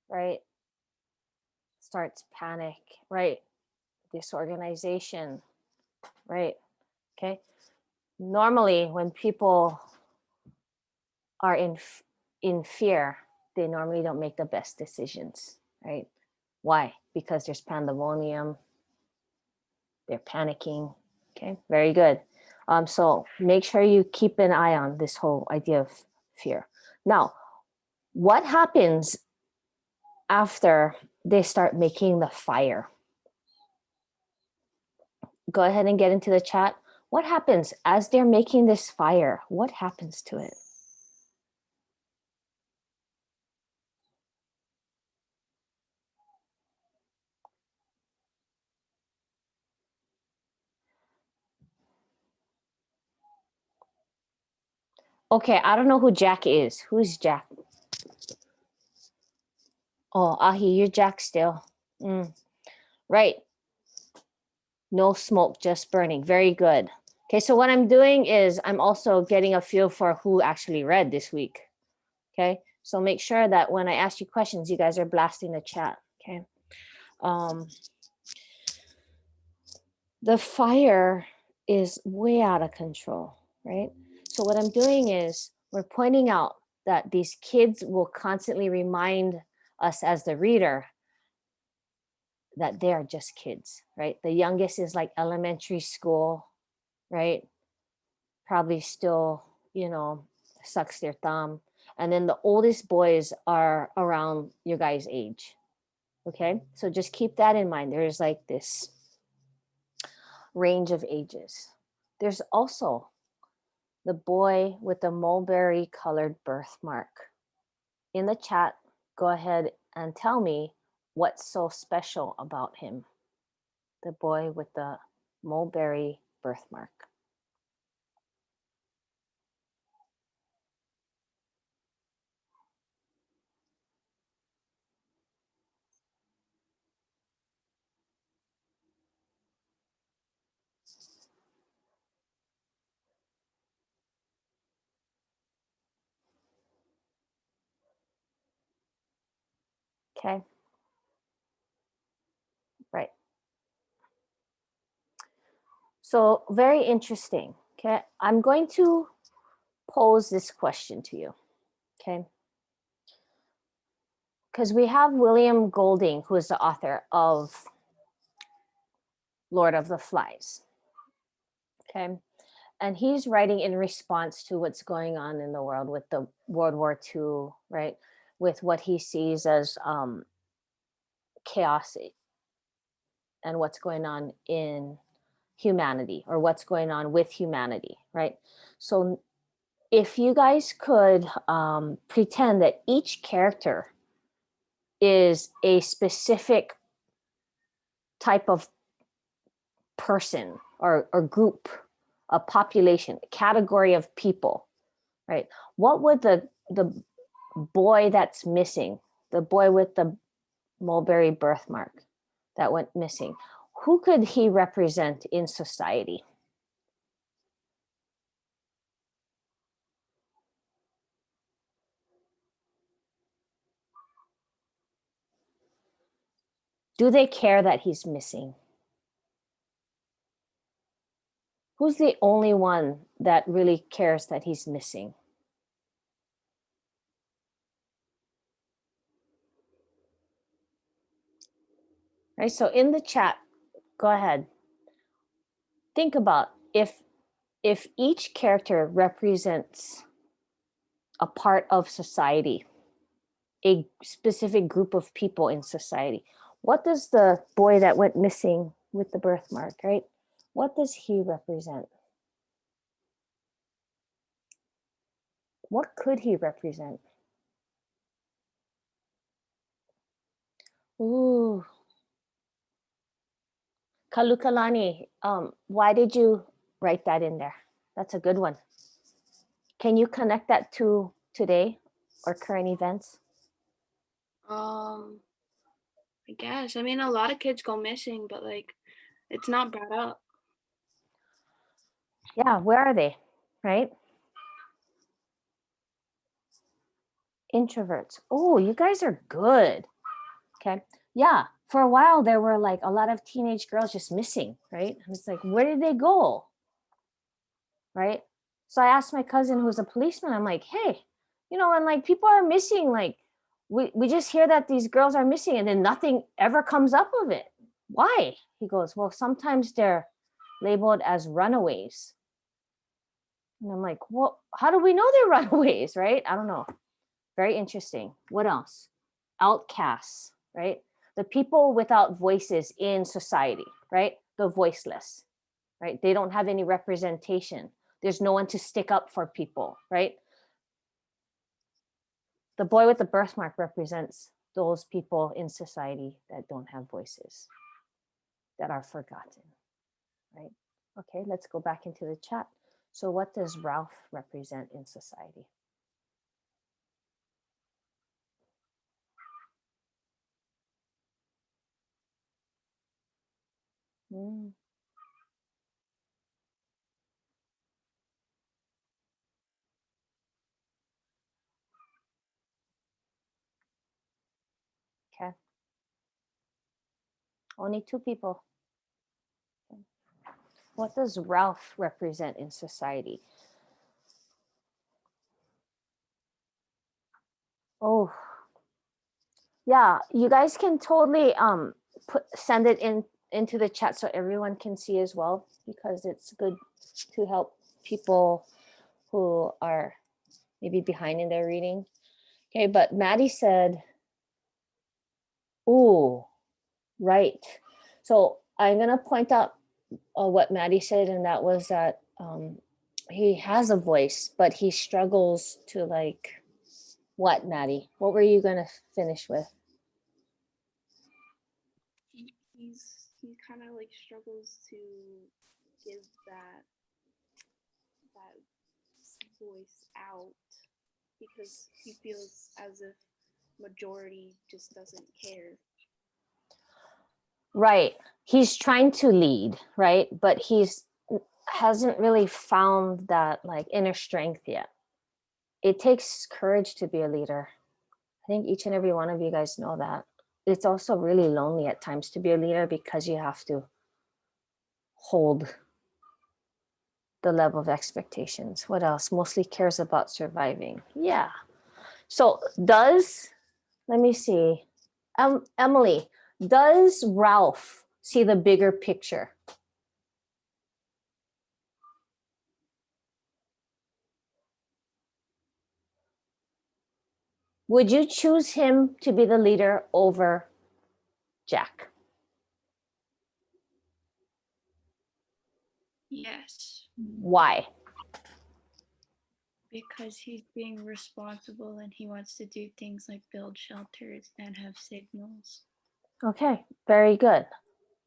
[SPEAKER 1] right, starts panic, right? Disorganization, right? Okay. Normally when people are in in fear, they normally don't make the best decisions, right? Why? Because there's pandemonium, they're panicking. Okay, very good. So make sure you keep an eye on this whole idea of fear. Now, what happens after they start making the fire? Go ahead and get into the chat. What happens as they're making this fire? What happens to it? Okay, I don't know who Jack is. Who's Jack? Oh, Ahi, you're Jack still. Right. No smoke, just burning. Very good. Okay, so what I'm doing is I'm also getting a feel for who actually read this week. Okay, so make sure that when I ask you questions, you guys are blasting the chat. Okay. The fire is way out of control, right? So what I'm doing is we're pointing out that these kids will constantly remind us as the reader that they are just kids, right? The youngest is like elementary school, right? Probably still, sucks their thumb. And then the oldest boys are around your guys' age. Okay, so just keep that in mind. There's like this range of ages. There's also the boy with the mulberry colored birthmark. In the chat, go ahead and tell me what's so special about him. The boy with the mulberry birthmark. Okay. Right. So very interesting. Okay. I'm going to pose this question to you. Okay. Because we have William Golding, who is the author of Lord of the Flies. Okay. And he's writing in response to what's going on in the world with the World War II, right? With what he sees as chaos and what's going on in humanity, or what's going on with humanity, right? So if you guys could pretend that each character is a specific type of person or group, a population, a category of people, right? What would the boy that's missing, the boy with the mulberry birthmark that went missing, who could he represent in society? Do they care that he's missing? Who's the only one that really cares that he's missing? Right, so in the chat, go ahead. Think about if each character represents a part of society, a specific group of people in society, what does the boy that went missing with the birthmark, right? What does he represent? What could he represent? Ooh. Kalukalani, why did you write that in there? That's a good one. Can you connect that to today or current events?
[SPEAKER 5] I guess. I mean, a lot of kids go missing, but like, it's not brought up.
[SPEAKER 1] Yeah, where are they? Right? Introverts. Oh, you guys are good. Okay. Yeah. For a while, there were like a lot of teenage girls just missing, right? And it's like, where did they go? Right. So I asked my cousin, who's a policeman, I'm like, hey, You know, and like people are missing, like we just hear that these girls are missing and then nothing ever comes up of it. Why? He goes, well, sometimes they're labeled as runaways. And I'm like, well, how do we know they're runaways, right? I don't know. Very interesting. What else? Outcasts, right? The people without voices in society, right? The voiceless, right? They don't have any representation. There's no one to stick up for people, right? The boy with the birthmark represents those people in society that don't have voices, that are forgotten, right? Okay, let's go back into the chat. So what does Ralph represent in society? Hmm. Okay. Only 2 people. Okay. What does Ralph represent in society? Oh, yeah, you guys can totally send it into the chat so everyone can see as well, because it's good to help people who are maybe behind in their reading. Okay, but Maddie said, oh, right. So I'm gonna point out what Maddie said, and that was that he has a voice, but he struggles to like, what, Maddie? What were you gonna finish with?
[SPEAKER 5] He kind of like struggles to give that voice out because he feels as if majority just doesn't care.
[SPEAKER 1] Right. He's trying to lead, right? But hasn't really found that like inner strength yet. It takes courage to be a leader. I think each and every one of you guys know that. It's also really lonely at times to be a leader because you have to hold the level of expectations. What else? Mostly cares about surviving. Yeah. So let me see. Emily, does Ralph see the bigger picture? Would you choose him to be the leader over Jack?
[SPEAKER 7] Yes,
[SPEAKER 1] Why?
[SPEAKER 7] because he's being responsible and he wants to do things like build shelters and have signals.
[SPEAKER 1] Okay, very good.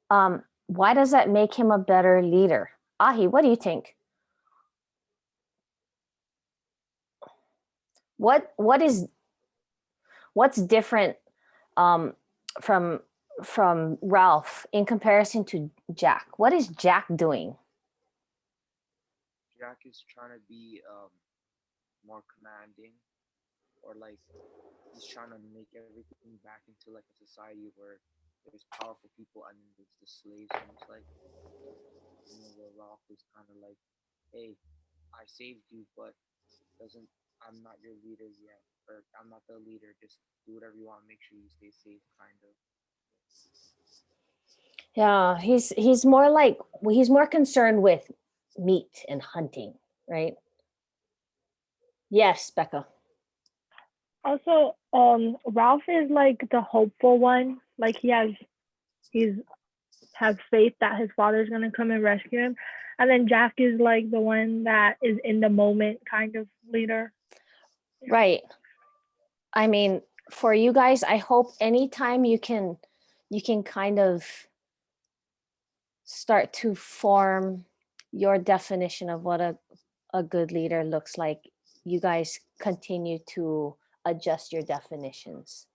[SPEAKER 1] Why does that make him a better leader? Ahi, what do you think? What's different from Ralph in comparison to Jack? What is Jack doing?
[SPEAKER 8] Jack is trying to be more commanding, or like he's trying to make everything back into like a society where there's powerful people and then there's the slaves almost like, where Ralph is kind of like, hey, I saved you, but doesn't I'm not your leader yet, or I'm not the leader. Just do whatever you want. Make sure you stay safe, kind of.
[SPEAKER 1] Yeah, he's more concerned with meat and hunting, right? Yes, Becca.
[SPEAKER 10] Also, Ralph is like the hopeful one. Like he's has faith that his father's gonna come and rescue him. And then Jack is like the one that is in the moment kind of leader.
[SPEAKER 1] Right. I mean, for you guys, I hope anytime you can kind of start to form your definition of what a good leader looks like, you guys continue to adjust your definitions,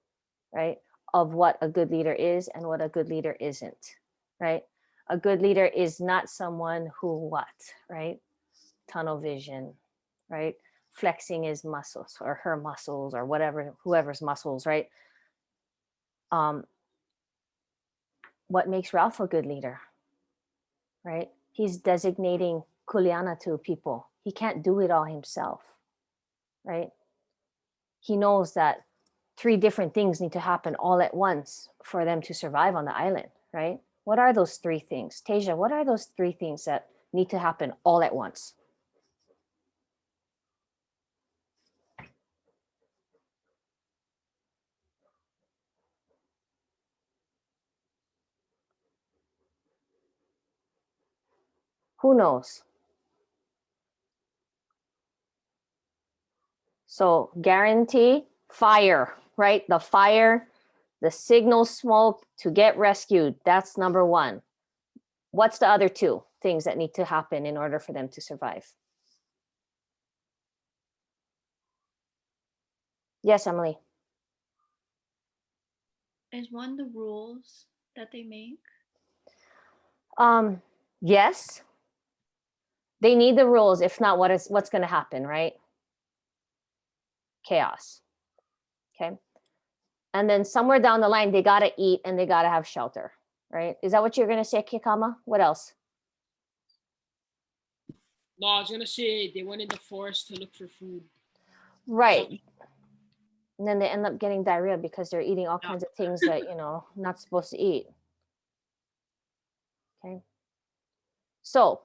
[SPEAKER 1] right? Of what a good leader is and what a good leader isn't, right? A good leader is not someone who what, right? Tunnel vision, right? Flexing his muscles or her muscles or whatever, whoever's muscles, right? What makes Ralph a good leader, right? He's designating Kuleana to people. He can't do it all himself, right? he knows that 3 different things need to happen all at once for them to survive on the island, right? What are those 3 things? Tasia, what are those 3 things that need to happen all at once? Who knows? So guarantee fire, right? The fire, the signal smoke to get rescued. That's number 1. What's the other 2 things that need to happen in order for them to survive? Yes, Emily.
[SPEAKER 7] Is one the rules that they make?
[SPEAKER 1] Yes. They need the rules. If not, what's going to happen, right? Chaos. Okay. And then somewhere down the line, they got to eat and they got to have shelter, right? Is that what you're going to say, Kikama? What else?
[SPEAKER 3] No, I was gonna say they went in the forest to look for food.
[SPEAKER 1] Right. And then they end up getting diarrhea because they're eating all
[SPEAKER 3] Yeah.
[SPEAKER 1] kinds of things that, not supposed to eat. Okay. So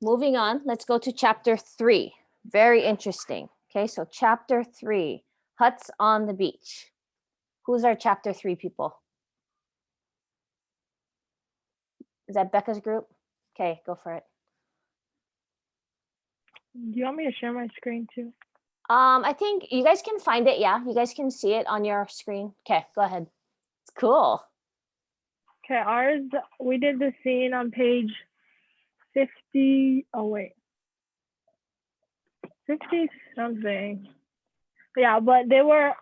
[SPEAKER 1] moving on, let's go to chapter 3. Very interesting. Okay, so chapter 3, huts on the beach. Who's our chapter 3 people? Is that Becca's group? Okay, go for it.
[SPEAKER 10] Do you want me to share my screen too?
[SPEAKER 1] I think you guys can find it. Yeah, you guys can see it on your screen. Okay, go ahead. It's cool.
[SPEAKER 10] Okay, ours, we did the scene on page 50. Oh, wait. 50 something. Yeah, but they were,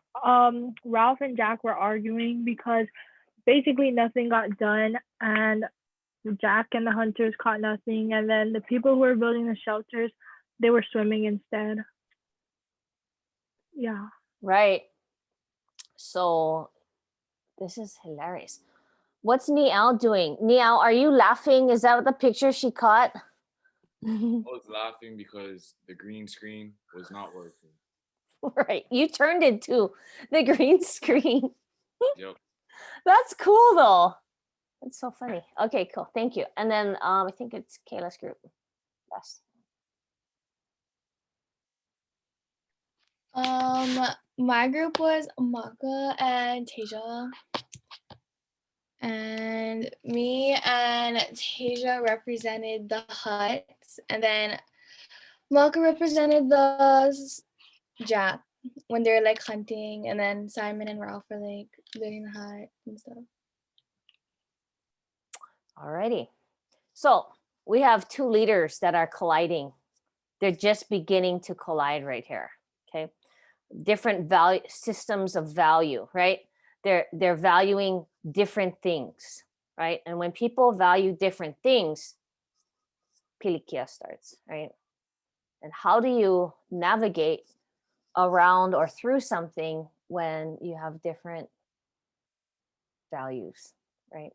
[SPEAKER 10] Ralph and Jack were arguing because basically nothing got done, and Jack and the hunters caught nothing. And then the people who were building the shelters, they were swimming instead. Yeah.
[SPEAKER 1] Right. So this is hilarious. What's Niall doing? Niall, are you laughing? Is that the picture she caught?
[SPEAKER 9] I was laughing because the green screen was not working.
[SPEAKER 1] Right. You turned it to the green screen.
[SPEAKER 9] Yep.
[SPEAKER 1] That's cool though. That's so funny. Okay, cool. Thank you. And then I think it's Kayla's group. Yes.
[SPEAKER 6] My group was Maka and Tasia. And me and Tasia represented the huts, and then Maka represented the Jack when they're like hunting, and then Simon and Ralph were like building the hut and stuff.
[SPEAKER 1] Alrighty. So we have 2 leaders that are colliding. They're just beginning to collide right here. Okay. Different value systems of value, right? They're valuing different things, right? And when people value different things, pilikia starts, right? And how do you navigate around or through something when you have different values, right?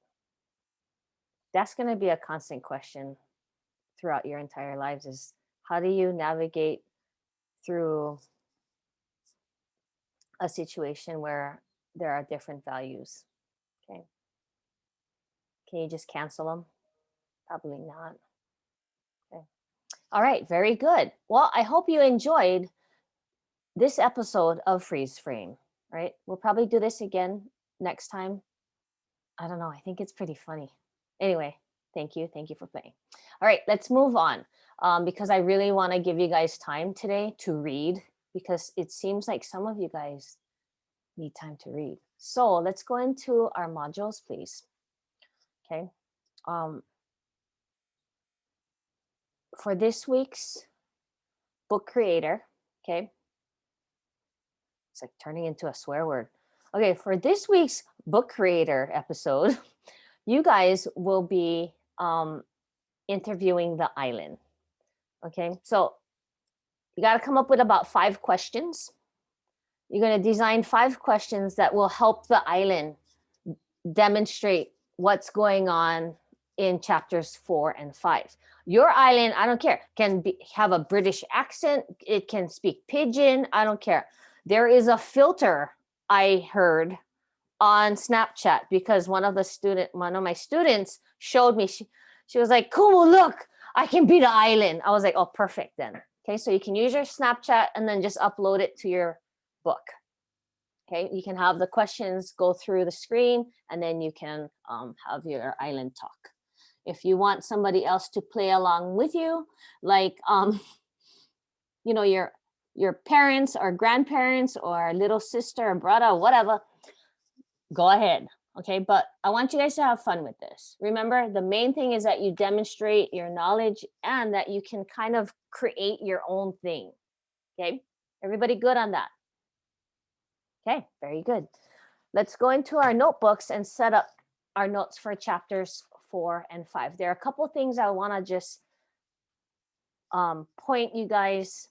[SPEAKER 1] That's going to be a constant question throughout your entire lives, is how do you navigate through a situation where there are different values? Okay. Can you just cancel them? Probably not. Okay. All right, very good. Well, I hope you enjoyed this episode of Freeze Frame, right? We'll probably do this again next time. I don't know. I think it's pretty funny. Anyway, thank you. Thank you for playing. All right, let's move on because I really want to give you guys time today to read, because it seems like some of you guys need time to read. So let's go into our modules, please. Okay. For this week's book creator, okay. It's like turning into a swear word. Okay, for this week's book creator episode, you guys will be interviewing the island. Okay, so you got to come up with about 5 questions. You're going to design 5 questions that will help the island demonstrate what's going on in chapters 4 and 5. Your island, I don't care, can have a British accent. It can speak pidgin. I don't care. There is a filter I heard on Snapchat because one of my students showed me. She was like, "Kumu, look, I can be the island." I was like, "Oh, perfect then." Okay, so you can use your Snapchat and then just upload it to your book. Okay, you can have the questions go through the screen and then you can have your island talk. If you want somebody else to play along with you, like your parents or grandparents or little sister or brother, whatever, go ahead. Okay, but I want you guys to have fun with this. Remember, the main thing is that you demonstrate your knowledge and that you can kind of create your own thing. Okay, everybody good on that? Okay, very good. Let's go into our notebooks and set up our notes for chapters 4 and 5. There are a couple things I want to just point you guys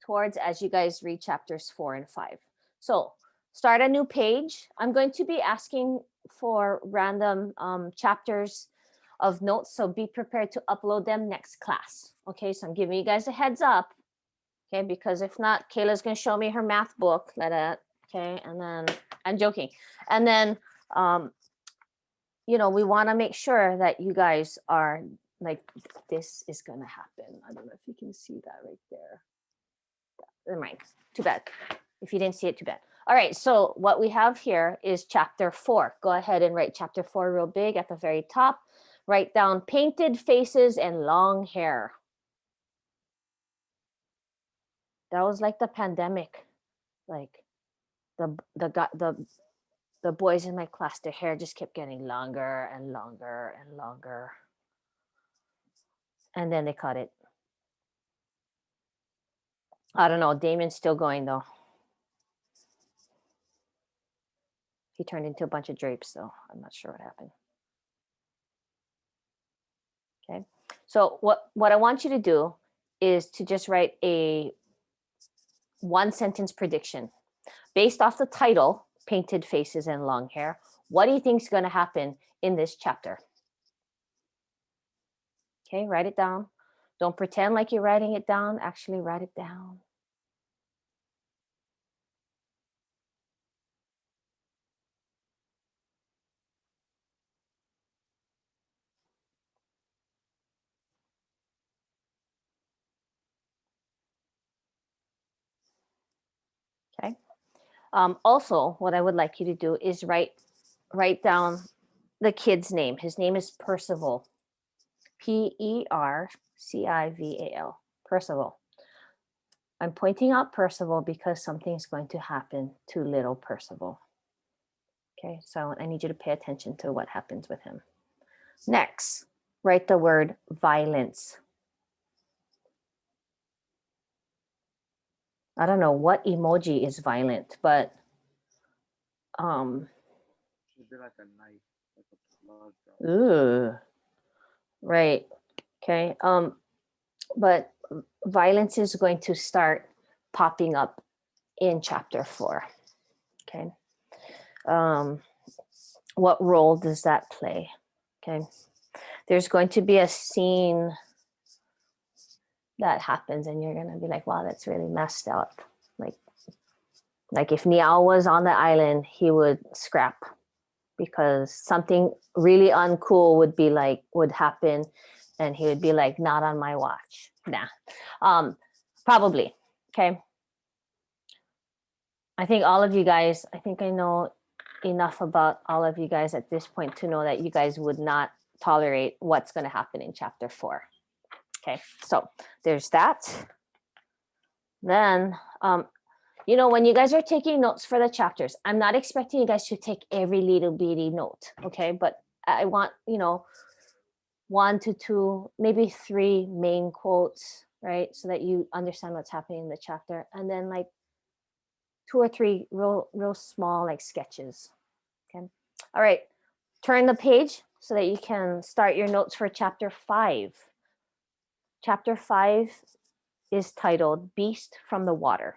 [SPEAKER 1] towards as you guys read chapters 4 and 5. So start a new page. I'm going to be asking for random chapters of notes, so be prepared to upload them next class. Okay, so I'm giving you guys a heads up. Okay, because if not, Kayla's going to show me her math book. Okay, and then I'm joking. And then, we want to make sure that you guys are like, this is going to happen. I don't know if you can see that right there. Never mind, too bad. If you didn't see it, too bad. All right, so what we have here is chapter 4. Go ahead and write chapter 4 real big at the very top. Write down painted faces and long hair. That was like the pandemic. Like the boys in my class, their hair just kept getting longer and longer and longer. And then they cut it. I don't know. Damien's still going though. He turned into a bunch of drapes, so I'm not sure what happened. Okay. So what I want you to do is to just write a 1-sentence prediction based off the title, Painted Faces and Long Hair. What do you think is going to happen in this chapter? Okay, write it down. Don't pretend like you're writing it down. Actually write it down. Okay. Also, what I would like you to do is write down the kid's name. His name is Percival. Percival. Percival. I'm pointing out Percival because something's going to happen to little Percival. Okay, so I need you to pay attention to what happens with him. Next, write the word violence. I don't know what emoji is violent, but
[SPEAKER 8] Should be like a knife, like a blood drop.
[SPEAKER 1] ooh, right. Okay. But violence is going to start popping up in chapter 4. Okay. What role does that play? Okay. There's going to be a scene that happens and you're going to be like, wow, that's really messed up. Like if Niall was on the island, he would scrap because something really uncool would happen and he would be like, not on my watch. Nah. Probably. Okay. I think all of you guys, I think I know enough about all of you guys at this point to know that you guys would not tolerate what's going to happen in chapter 4. Okay, so there's that. Then, when you guys are taking notes for the chapters, I'm not expecting you guys to take every little bitty note, okay? But I want, 1 to 2, maybe 3 main quotes, right? So that you understand what's happening in the chapter. And then like 2 or 3 real small like sketches, okay? All right, turn the page so that you can start your notes for chapter 5. Chapter 5 is titled Beast from the Water.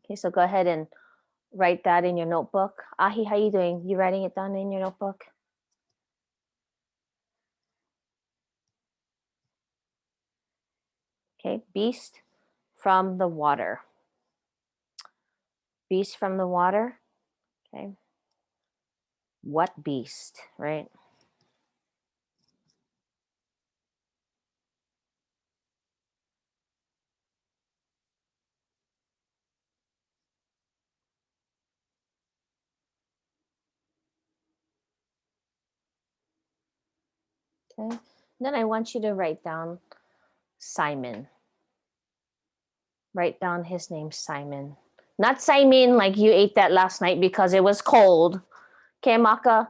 [SPEAKER 1] Okay, so go ahead and write that in your notebook. Ahi, how you doing? You writing it down in your notebook? Okay, beast from the water. Beast from the water. Okay. What beast, right? Okay. Then I want you to write down Simon. Write down his name, Simon. Not Simon, like you ate that last night because it was cold. Okay, Maka?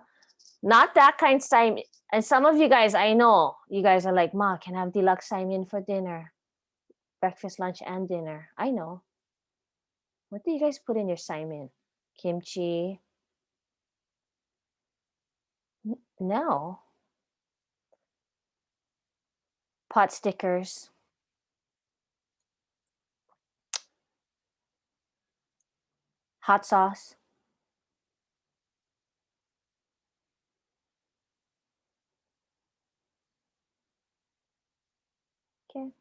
[SPEAKER 1] Not that kind Simon. And some of you guys, I know, you guys are like, Ma, can I have deluxe Simon for dinner? Breakfast, lunch, and dinner. I know. What do you guys put in your Simon? Kimchi? No. Pot stickers. Hot sauce. Okay. All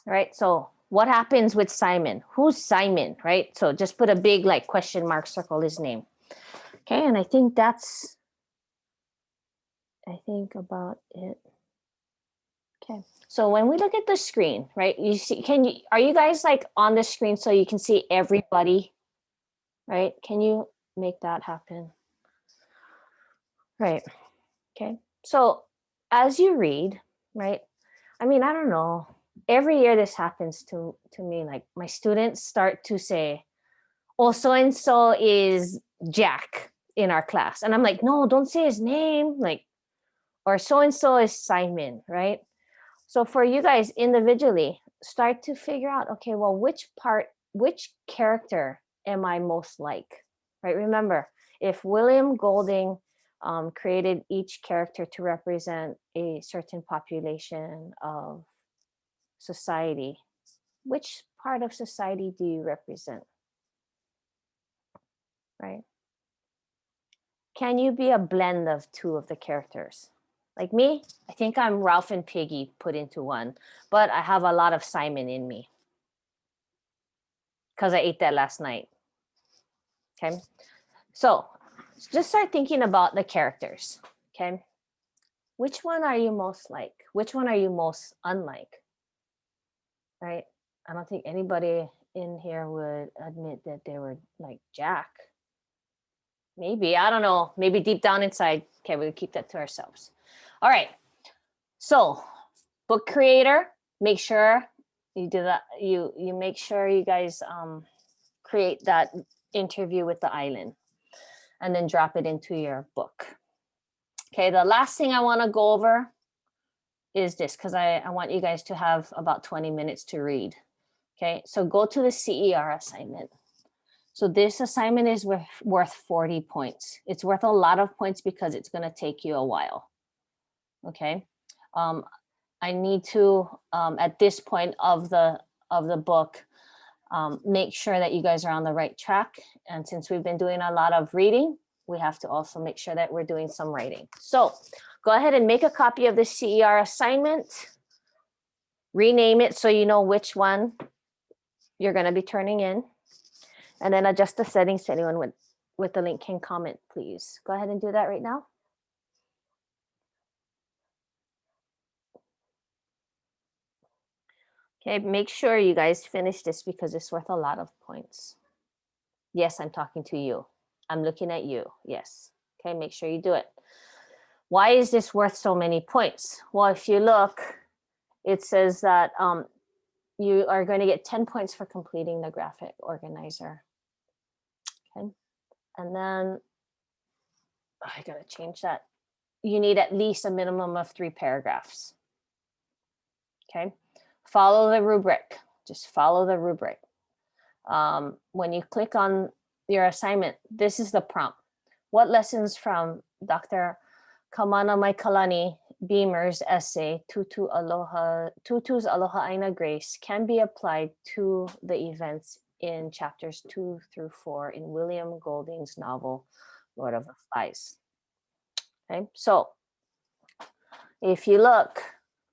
[SPEAKER 1] right. So what happens with Simon? Who's Simon, right? So just put a big like question mark, circle his name. Okay. And I think about it. Okay. So when we look at the screen, right, you see, are you guys like on the screen so you can see everybody, right? Can you make that happen? Right. Okay. So as you read, right, I mean, I don't know. Every year this happens to me. Like my students start to say, oh, so and so is Jack in our class. And I'm like, no, don't say his name. Like, or so and so is Simon, right? So for you guys individually, start to figure out, okay, well, which character am I most like, right? Remember, if William Golding created each character to represent a certain population of society, which part of society do you represent, right? Can you be a blend of two of the characters? Like me, I think I'm Ralph and Piggy put into one, but I have a lot of Simon in me because I ate that last night. Okay. So just start thinking about the characters. Okay. Which one are you most like? Which one are you most unlike? Right. I don't think anybody in here would admit that they were like Jack. Maybe, I don't know. Maybe deep down inside. Okay, we'll keep that to ourselves. All right. So book creator, make sure you do that. You make sure you guys create that interview with the island and then drop it into your book. Okay, the last thing I want to go over is this because I want you guys to have about 20 minutes to read. Okay, so go to the CER assignment. So this assignment is worth 40 points. It's worth a lot of points because it's going to take you a while. Okay, I need to at this point of the book make sure that you guys are on the right track. And since we've been doing a lot of reading, we have to also make sure that we're doing some writing. So go ahead and make a copy of the CER assignment, rename it so you know which one you're going to be turning in, and then adjust the settings to anyone with the link can comment, please. Go ahead and do that right now. Okay, make sure you guys finish this because it's worth a lot of points. Yes, I'm talking to you. I'm looking at you. Yes. Okay, make sure you do it. Why is this worth so many points? Well, if you look, it says that you are going to get 10 points for completing the graphic organizer. Okay, and then I gotta change that. You need at least a minimum of 3 paragraphs. Okay, follow the rubric. Just follow the rubric. When you click on your assignment, this is the prompt. What lessons from Dr. Kamana Maikalani Beamer's essay, Tutu's Aloha Aina Grace, can be applied to the events in chapters 2 through 4 in William Golding's novel, Lord of the Flies? Okay, so if you look,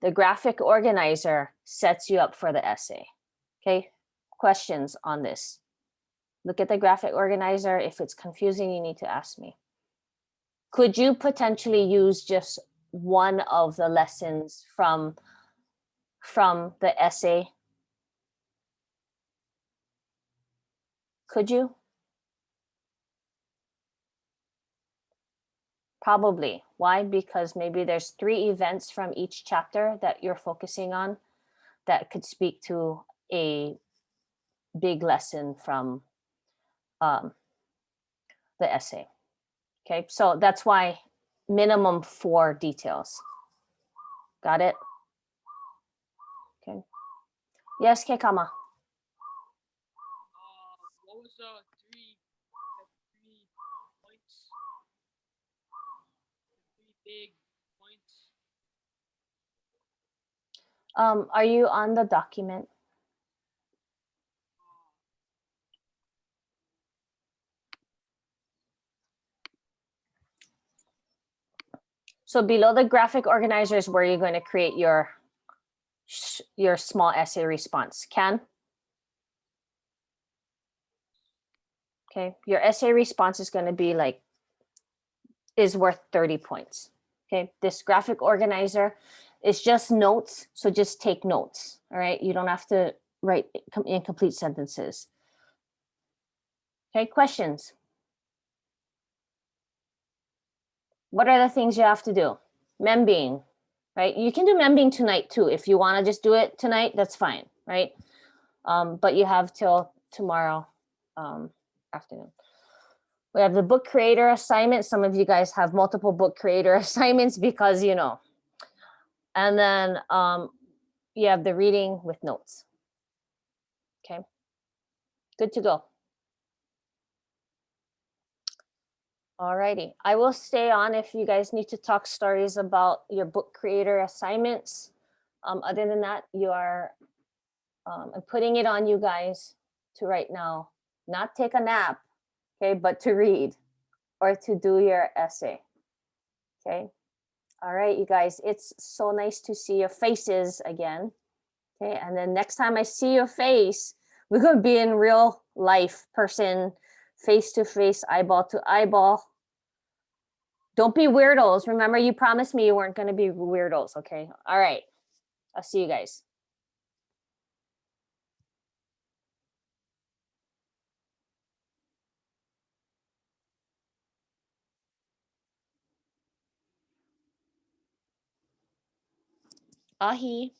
[SPEAKER 1] The graphic organizer sets you up for the essay. Okay, questions on this? Look at the graphic organizer. If it's confusing, you need to ask me. Could you potentially use just one of the lessons from the essay? Could you? Probably. Why? Because maybe there's 3 events from each chapter that you're focusing on that could speak to a big lesson from the essay. Okay, so that's why minimum 4 details. Got it? Okay. Yes, Kekama.
[SPEAKER 3] What was the three points? The 3 big points.
[SPEAKER 1] Are you on the document? So below the graphic organizer is where you're going to create your small essay response. Can? Okay, your essay response is going to be like, is worth 30 points. Okay, this graphic organizer is just notes, so just take notes. All right, you don't have to write incomplete sentences. Okay, questions? What are the things you have to do? Membing, right? You can do membing tonight too. If you want to just do it tonight, that's fine, right? But you have till tomorrow afternoon. We have the book creator assignment. Some of you guys have multiple book creator assignments because, you know. And then you have the reading with notes. Okay, good to go. Alrighty, I will stay on if you guys need to talk stories about your book creator assignments. Other than that, you are, I'm putting it on you guys to right now, not take a nap, okay, but to read or to do your essay, okay? All right, you guys, it's so nice to see your faces again, okay? And then next time I see your face, we're gonna be in real life, person, face to face, eyeball to eyeball. Don't be weirdos. Remember, you promised me you weren't going to be weirdos, okay? All right. I'll see you guys. Ahi.